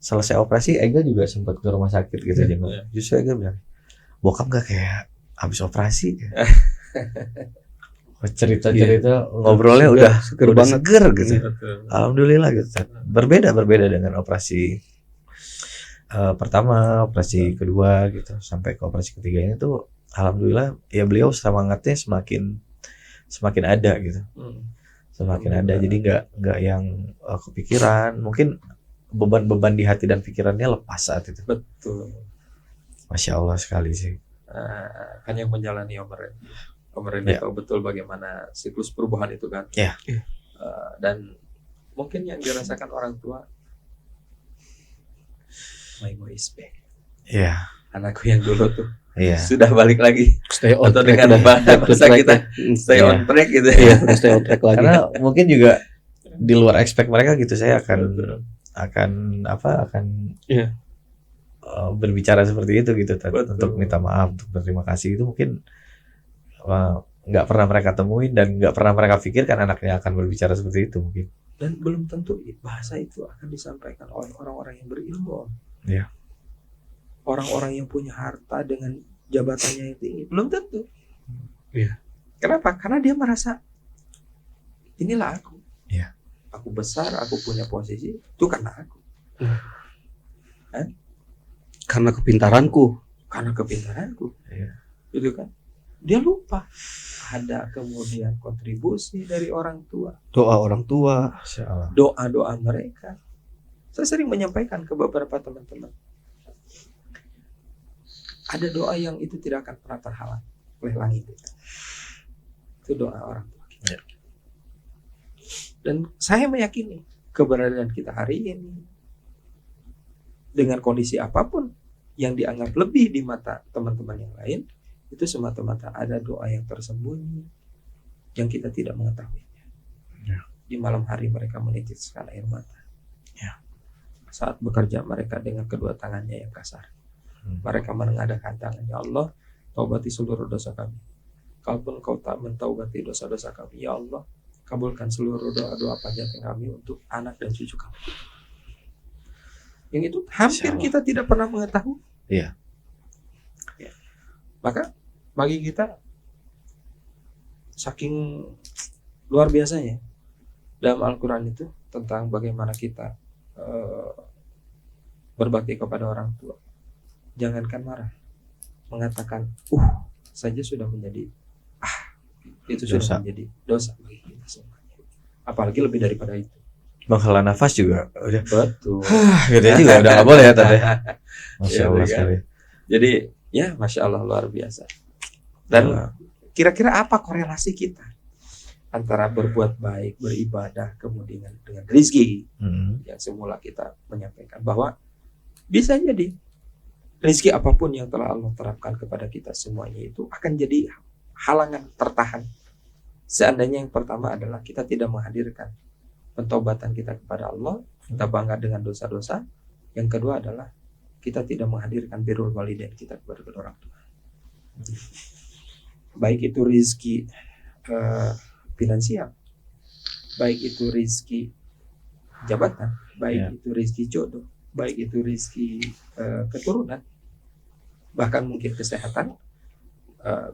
selesai operasi Ega juga sempat ke rumah sakit gitu. Justru Ega bilang, bokap gak kayak habis operasi. Cerita-cerita ngobrolnya udah seger gitu. Alhamdulillah gitu. Berbeda dengan operasi pertama, operasi kedua gitu, sampai ke operasi ketiga ini tuh alhamdulillah ya beliau semangatnya semakin ada gitu. Semakin ada, jadi nggak yang kepikiran, mungkin beban-beban di hati dan pikirannya lepas saat itu. Betul. Masya Allah sekali sih. Kan yang menjalani Om Reni tahu betul bagaimana siklus perubahan itu kan. Iya. Dan mungkin yang dirasakan orang tua, my boy is back. Iya. Anakku yang dulu tuh sudah balik lagi. Stay on atau track dengan bahasa kita stay on track gitu. Iya, stay on track lagi. Karena mungkin juga di luar expect mereka gitu, saya akan berbicara seperti itu gitu, untuk minta maaf, untuk berterima kasih. Itu mungkin nggak pernah mereka temuin dan nggak pernah mereka pikirkan anaknya akan berbicara seperti itu mungkin. Dan belum tentu bahasa itu akan disampaikan oleh orang-orang yang berilmu. Iya. Orang-orang yang punya harta dengan jabatannya yang tinggi belum tentu. Iya. Kenapa? Karena dia merasa inilah aku. Iya. Aku besar, aku punya posisi, itu karena aku. Karena kepintaranku. Iya. Gitu kan? Dia lupa ada kemudian kontribusi dari orang tua, Doa orang tua, doa-doa mereka. Saya sering menyampaikan ke beberapa teman-teman, ada doa yang itu tidak akan pernah terhalang oleh langit. Itu doa orang tua kita. Dan saya meyakini keberadaan kita hari ini dengan kondisi apapun yang dianggap lebih di mata teman-teman yang lain, itu semata-mata ada doa yang tersembunyi yang kita tidak mengetahuinya. Di malam hari mereka menitiskan air mata. Saat bekerja mereka dengan kedua tangannya yang kasar. Mereka menengadahkan tangan, ya Allah, taubati seluruh dosa kami. kalaupun kau tak mentaubati dosa-dosa kami, ya Allah, kabulkan seluruh doa-doa panjatan kami untuk anak dan cucu kami. Yang itu hampir Insyaallah. kita tidak pernah mengetahui. Iya. Ya. Maka bagi kita saking luar biasanya dalam Al-Quran itu tentang bagaimana kita berbakti kepada orang tua. Jangankan marah, mengatakan saja sudah menjadi itu Dosa. sudah menjadi dosa bagi kita semuanya. Apalagi lebih daripada itu. Menghela nafas juga udah Betul. gitu juga udah nggak boleh ya tadi. Masya Iya, Allah kan? sekali. Jadi ya Masya Allah luar biasa. Dan Iya. kira-kira apa korelasi kita antara berbuat baik, beribadah, kemudian dengan rezeki yang semula kita menyampaikan bahwa bisa jadi rezeki apapun yang telah Allah terapkan kepada kita semuanya itu akan jadi halangan tertahan. Seandainya yang pertama adalah kita tidak menghadirkan pentobatan kita kepada Allah, kita bangga dengan dosa-dosa. Yang kedua adalah kita tidak menghadirkan birrul walidain kita kepada kedua orang tua. Baik itu rezeki finansial, baik itu rezeki jabatan, baik itu rezeki jodoh, baik itu rezeki keturunan, bahkan mungkin kesehatan,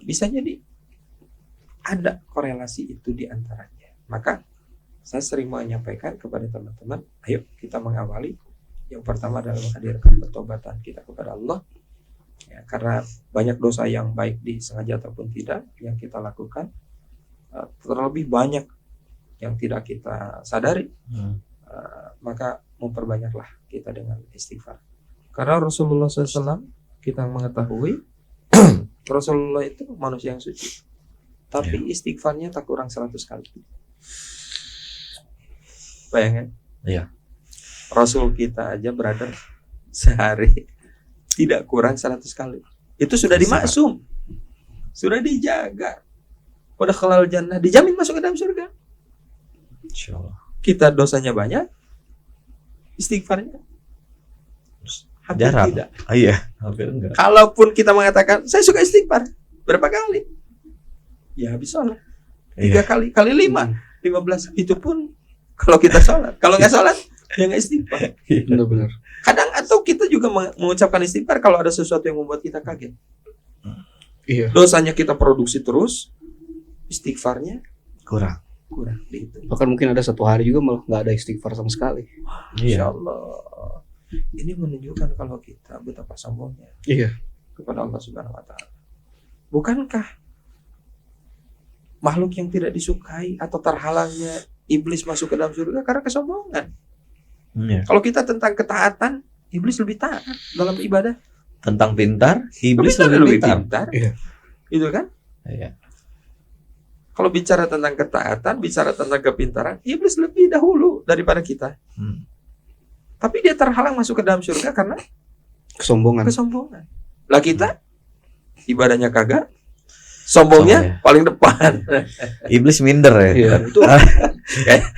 bisa jadi ada korelasi itu di antaranya. Maka saya sering menyampaikan kepada teman-teman, ayo kita mengawali. Yang pertama adalah menghadirkan pertobatan kita kepada Allah. Ya, karena banyak dosa yang baik disengaja ataupun tidak yang kita lakukan, terlebih banyak yang tidak kita sadari. Maka memperbanyaklah kita dengan istighfar. Karena Rasulullah SAW kita mengetahui Rasulullah itu manusia yang suci, tapi istighfarnya tak kurang 100 kali. Bayangin. Iya. Rasul kita aja brother sehari tidak kurang 100 kali. Itu sudah dimaksum, sudah dijaga. Udah halal jannah, dijamin masuk ke dalam surga. Insyaallah. Kita dosanya banyak, istighfarnya hampir Jarang. tidak. Iya, hampir enggak. Kalaupun kita mengatakan saya suka istighfar, berapa kali? Ya habis sholat 3 kali, kali 15. Itu pun kalau kita sholat. Kalau nggak sholat, ya nggak istighfar. Benar-benar. Kadang atau kita juga mengucapkan istighfar kalau ada sesuatu yang membuat kita kaget. Iya. Dosanya kita produksi terus, istighfarnya Kurang. kurang dihitung. Bahkan mungkin ada satu hari juga malah nggak ada istighfar sama sekali. Insya Allah. Ini menunjukkan kalau kita betapa sombongnya Iya. kepada Allah Subhanahu Wa Taala. Bukankah makhluk yang tidak disukai atau terhalangnya iblis masuk ke dalam surga karena kesombongan? Iya. Kalau kita tentang ketaatan, iblis lebih taat dalam ibadah. Tentang pintar, iblis Kita lebih pintar. Iya. Itu kan? Iya. Kalau bicara tentang ketaatan, bicara tentang kepintaran, iblis lebih dahulu daripada kita. Tapi dia terhalang masuk ke dalam surga karena Kesombongan. kesombongan. Lah kita ibadahnya kagak, sombongnya paling depan. Iblis minder ya. Iya, itu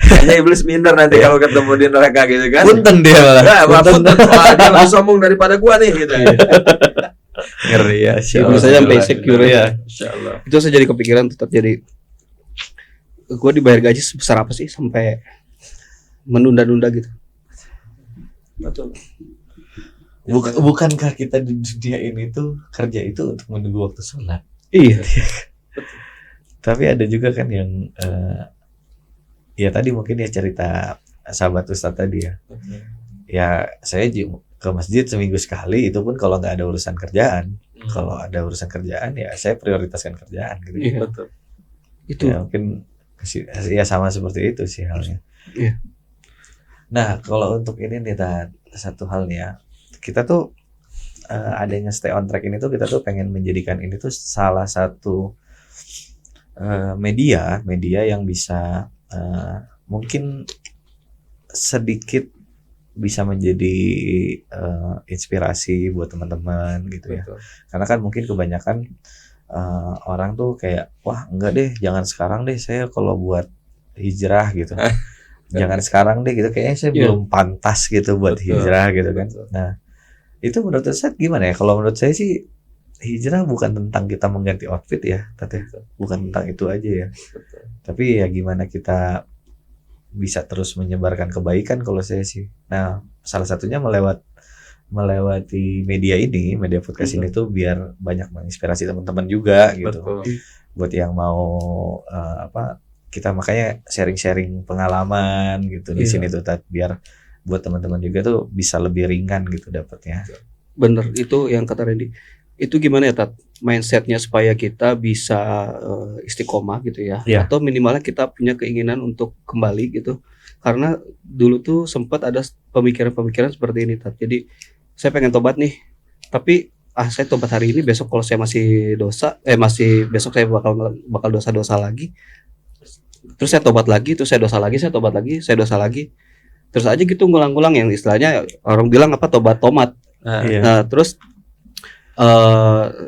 Kayaknya iblis minder nanti kalau ketemu di neraka gitu kan. Punten dia malah. Nah, punten. Wah, dia lebih sombong daripada gua nih gitu. Ngeri ya. Iblis aja sampai insecure ya. Insyaallah. Itu saya jadi kepikiran tetap jadi gue dibayar gaji sebesar apa sih sampai menunda-nunda gitu. Betul. Bukankah kita di dunia ini tuh kerja itu untuk menunggu waktu sholat? Iya. Tapi ada juga kan yang ya tadi mungkin ya cerita sahabat Ustadz tadi ya. Ya saya ke masjid seminggu sekali, itu pun kalau nggak ada urusan kerjaan. Kalau ada urusan kerjaan ya saya prioritaskan kerjaan gitu. Iya. Betul. Itu Ya mungkin ya sama seperti itu sih halnya. Iya. Nah kalau untuk ini nih Tad, satu hal nih ya, kita tuh adanya stay on track ini tuh kita tuh pengen menjadikan ini tuh salah satu media yang bisa mungkin sedikit bisa menjadi inspirasi buat teman-teman gitu ya. Betul. Karena kan mungkin kebanyakan orang tuh kayak wah enggak deh, jangan sekarang deh, saya kalau buat hijrah gitu jangan sekarang deh gitu, kayaknya saya belum pantas gitu buat Betul. hijrah gitu kan. Betul. Nah itu menurut saya gimana ya? Kalau menurut saya sih hijrah bukan tentang kita mengganti outfit ya, Tete. Bukan tentang itu aja ya. Betul. Tapi ya gimana kita bisa terus menyebarkan kebaikan kalau saya sih. Nah, salah satunya melewati media ini, media podcast ini tuh biar banyak menginspirasi teman-teman juga gitu. Betul. Buat yang mau kita makanya sharing-sharing pengalaman gitu di sini tuh biar buat teman-teman juga tuh bisa lebih ringan gitu dapatnya. Bener, itu yang kata Randy. Itu gimana ya Tat? Mindsetnya supaya kita bisa istiqomah gitu ya. Iya. Atau minimalnya kita punya keinginan untuk kembali gitu. Karena dulu tuh sempat ada pemikiran-pemikiran seperti ini Tat. Jadi saya pengen tobat nih. Tapi saya tobat hari ini, besok kalau saya masih besok saya bakal dosa-dosa lagi. Terus saya tobat lagi, terus saya dosa lagi, saya tobat lagi, saya dosa lagi. Terus aja gitu ngulang-ngulang, yang istilahnya orang bilang tobat tomat. Nah, terus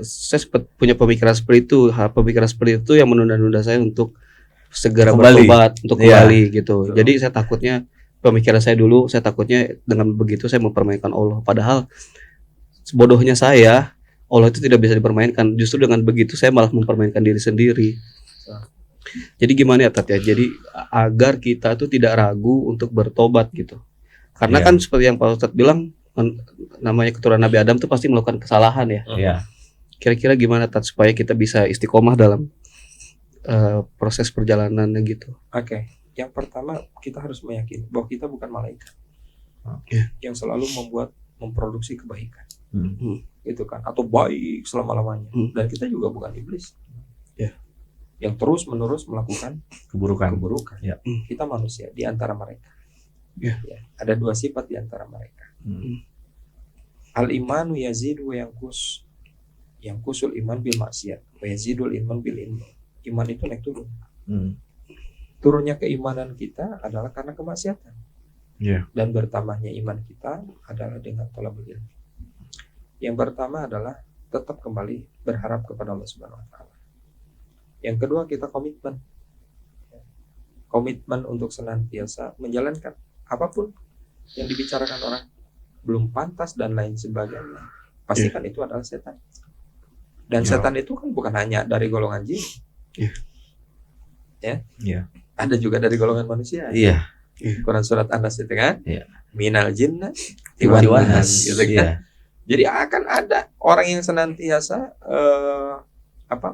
saya sempat punya pemikiran seperti itu. Pemikiran seperti itu yang menunda-nunda saya untuk segera Kembali. bertobat, untuk kembali gitu. Jadi saya takutnya pemikiran saya dulu, saya takutnya dengan begitu saya mempermainkan Allah. Padahal bodohnya saya, Allah itu tidak bisa dipermainkan. Justru dengan begitu saya malah mempermainkan diri sendiri. Jadi gimana ya Tat ya? Jadi agar kita tuh tidak ragu untuk bertobat gitu. Karena kan seperti yang Pak Ustadz bilang, namanya keturunan Nabi Adam tuh pasti melakukan kesalahan ya. Iya. Kira-kira gimana Tat supaya kita bisa istiqomah dalam proses perjalanannya gitu? Oke. Yang pertama kita harus meyakini bahwa kita bukan malaikat yang selalu memproduksi kebaikan, gitu kan, atau baik selama-lamanya. Dan kita juga bukan iblis yang terus menerus melakukan keburukan. Ya. Kita manusia di antara mereka. Ya. Ada dua sifat di antara mereka. Al-imanu yazidu wa yanqus. Yanqusul iman bil maksiat wa yazidul iman bil ilm. Iman itu naik turun. Turunnya keimanan kita adalah karena kemaksiatan. Dan bertambahnya iman kita adalah dengan thalabul ilmi. Yang pertama adalah tetap kembali berharap kepada Allah Subhanahu wa taala. Yang kedua, kita komitmen untuk senantiasa menjalankan apapun yang dibicarakan orang belum pantas dan lain sebagainya. Pastikan itu adalah setan. Dan setan itu kan bukan hanya dari golongan jin. Ada juga dari golongan manusia. Quran surat An-Nas itu kan, minal jinna wan nas, gitu kan. Jadi akan ada orang yang senantiasa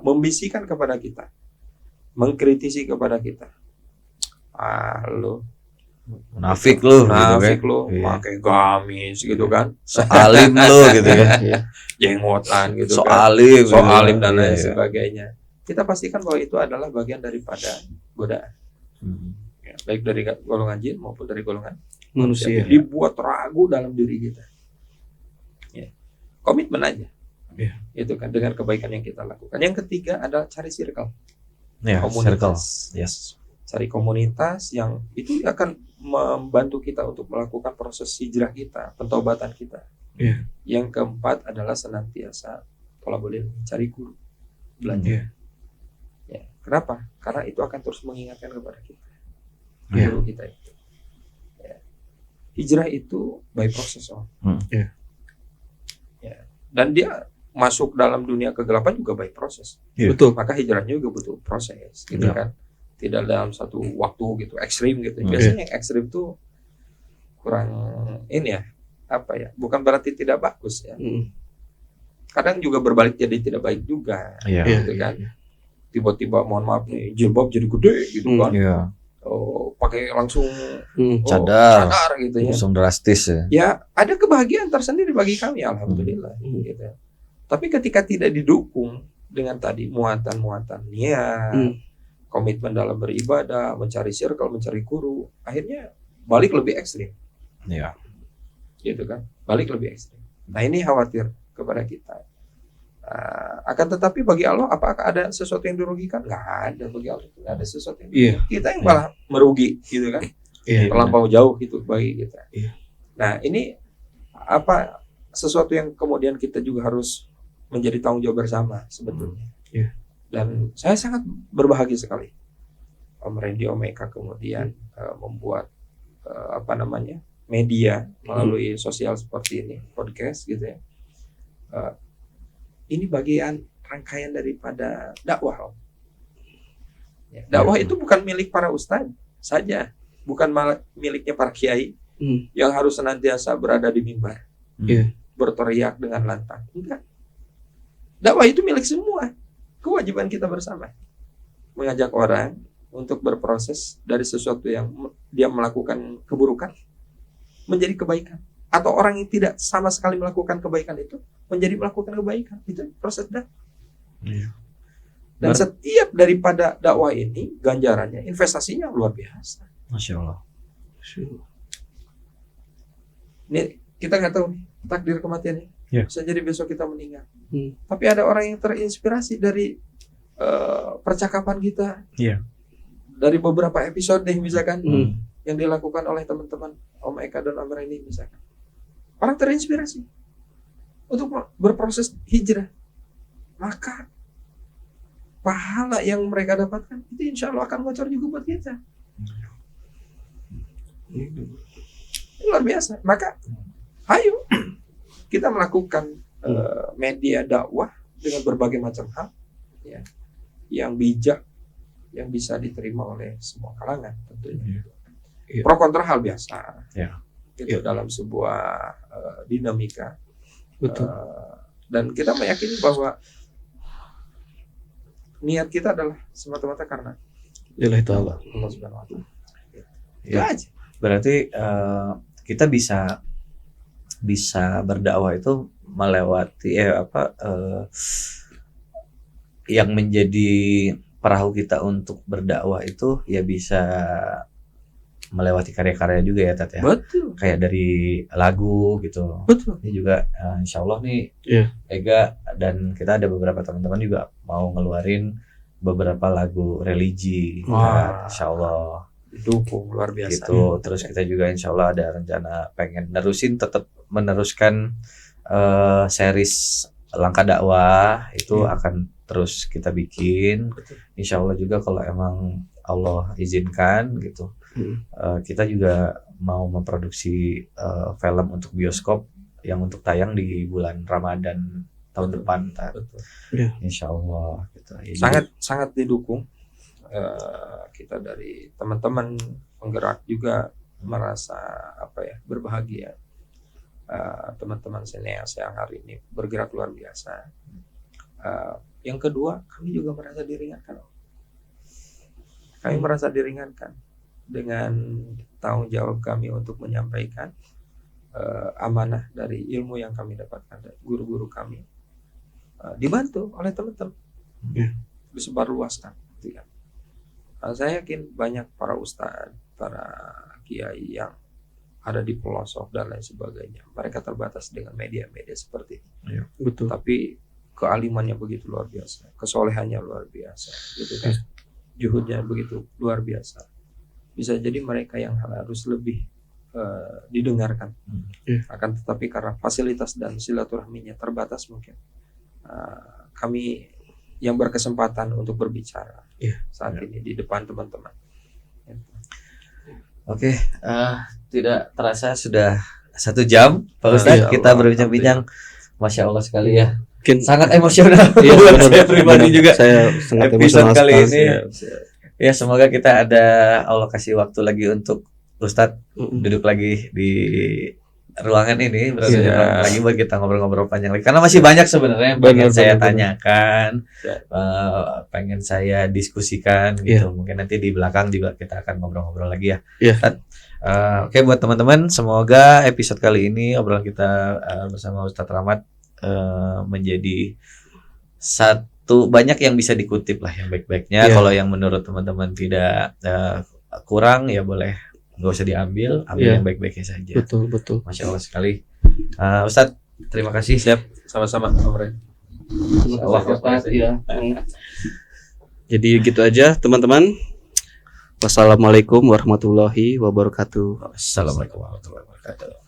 membisikkan kepada kita, mengkritisi kepada kita. Lu munafik lu, pakai gamis gitu kan, soalim lu gitu kan, jenggotan gitu, soalim dan lain sebagainya. Kita pastikan bahwa itu adalah bagian daripada godaan, baik dari golongan jin maupun dari golongan manusia. Dibuat ragu dalam diri kita. Komitmen aja, itu kan dengan kebaikan yang kita lakukan. Yang ketiga adalah cari circle, komunitas. Cari komunitas yang itu akan membantu kita untuk melakukan proses hijrah kita, pentobatan kita. Yang keempat adalah senantiasa thalabul ilmi, cari guru, belajar. Kenapa? Karena itu akan terus mengingatkan kepada kita, guru kita itu. Hijrah itu by proses, dan dia masuk dalam dunia kegelapan juga by proses. Betul. Maka hijrahnya juga butuh proses, gitu kan. Tidak dalam satu waktu gitu ekstrim gitu. Biasanya yang ekstrim tuh kurang bukan berarti tidak bagus ya. Kadang juga berbalik jadi tidak baik juga, gitu kan. Tiba-tiba mohon maaf nih jilbab jadi gede gitu kan. Pakai langsung cadar gitu ya. Langsung drastis ya. Ya ada kebahagiaan tersendiri bagi kami, alhamdulillah. Gitu. Tapi ketika tidak didukung dengan tadi muatan-muatan komitmen dalam beribadah, mencari circle, mencari guru, akhirnya balik lebih ekstrim. Gitu kan, balik lebih ekstrim. Nah ini khawatir kepada kita. Akan tetapi bagi Allah, apakah ada sesuatu yang dirugikan? Nggak ada bagi Allah, nggak ada sesuatu yang dirugikan. Kita yang malah merugi, gitu kan? Terlampau jauh itu bagi kita. Nah ini sesuatu yang kemudian kita juga harus menjadi tanggung jawab bersama sebetulnya. Dan saya sangat berbahagia sekali Om Randy, Om Eka kemudian membuat media melalui sosial seperti ini, podcast gitu ya. ini bagian rangkaian daripada dakwah. Ya, dakwah itu bukan milik para ustadz saja, bukan miliknya para kiai yang harus senantiasa berada di mimbar, berteriak dengan lantang. Enggak. Dakwah itu milik semua. Kewajiban kita bersama mengajak orang untuk berproses dari sesuatu yang dia melakukan keburukan menjadi kebaikan, atau orang yang tidak sama sekali melakukan kebaikan itu menjadi melakukan kebaikan. Itu proses dakwah. Dan setiap daripada dakwah ini ganjarannya, investasinya luar biasa. Masya Allah. Ini kita nggak tahu nih takdir kematiannya. Bisa jadi besok kita meninggal. Tapi ada orang yang terinspirasi dari percakapan kita, dari beberapa episode nih misalkan yang dilakukan oleh teman-teman Om Eka dan Om Reni misalkan. Orang terinspirasi untuk berproses hijrah. Maka pahala yang mereka dapatkan itu insya Allah akan bocor juga buat kita. Luar biasa. Maka ayo kita melakukan media dakwah dengan berbagai macam hal, ya, yang bijak, yang bisa diterima oleh semua kalangan tentunya. Pro kontra hal biasa. Itu dalam sebuah dinamika. Betul. Dan kita meyakini bahwa niat kita adalah semata-mata karena Allah Subhanahu wa taala. Ya. Berarti kita bisa berdakwah itu melewati yang menjadi perahu kita untuk berdakwah itu ya bisa melewati karya-karya juga ya Tat ya. Betul. Kayak dari lagu gitu. Betul. Ini juga insya Allah nih Ega dan kita ada beberapa teman-teman juga mau ngeluarin beberapa lagu religi. Ya, insya Allah didukung luar biasa. Gitu. Terus kita juga insya Allah ada rencana pengen tetap meneruskan series Langkah Dakwah itu akan terus kita bikin. Insya Allah juga kalau emang Allah izinkan gitu. Kita juga mau memproduksi film untuk bioskop yang untuk tayang di bulan Ramadan tahun depan. Insya Allah gitu. Sangat didukung. Kita dari teman-teman penggerak juga merasa berbahagia. Teman-teman sineas yang hari ini bergerak luar biasa. Yang kedua, kami juga merasa diringankan. Kami merasa diringankan dengan tanggung jawab kami untuk menyampaikan amanah dari ilmu yang kami dapatkan dari guru-guru kami, dibantu oleh teman-teman, disebarluaskan. Saya yakin banyak para ustadz, para kiai yang ada di pelosok dan lain sebagainya. Mereka terbatas dengan media-media seperti ini. Betul. Tapi kealimannya begitu luar biasa, kesolehannya luar biasa, gitu kan. Juhudnya begitu luar biasa. Bisa jadi mereka yang harus lebih didengarkan. Akan tetapi karena fasilitas dan silaturahminya terbatas mungkin, kami yang berkesempatan untuk berbicara saat ini di depan teman-teman. Oke, tidak terasa sudah 1 jam Pak Ustadz kita berbincang-bincang. Masya Allah sekali ya. Sangat emosional buat saya pribadi juga. Saya sangat episode kali ini. Ya semoga kita ada Allah kasih waktu lagi untuk Ustadz duduk lagi di ruangan ini lagi buat kita ngobrol-ngobrol panjang lagi karena masih banyak sebenarnya yang pengen saya tanyakan, pengen saya diskusikan gitu. Mungkin nanti di belakang juga kita akan ngobrol-ngobrol lagi ya. Oke, buat teman-teman, semoga episode kali ini obrolan kita bersama Ustadz Rahmat menjadi satu banyak yang bisa dikutip lah yang baik-baiknya. Kalau yang menurut teman-teman tidak kurang ya boleh nggak usah diambil, yang baik-baiknya saja. Betul. Masya Allah sekali. Ustadz, terima kasih. Siap, sama-sama Om Ren. Jadi gitu aja teman-teman. Wassalamualaikum warahmatullahi wabarakatuh. Assalamualaikum warahmatullahi wabarakatuh.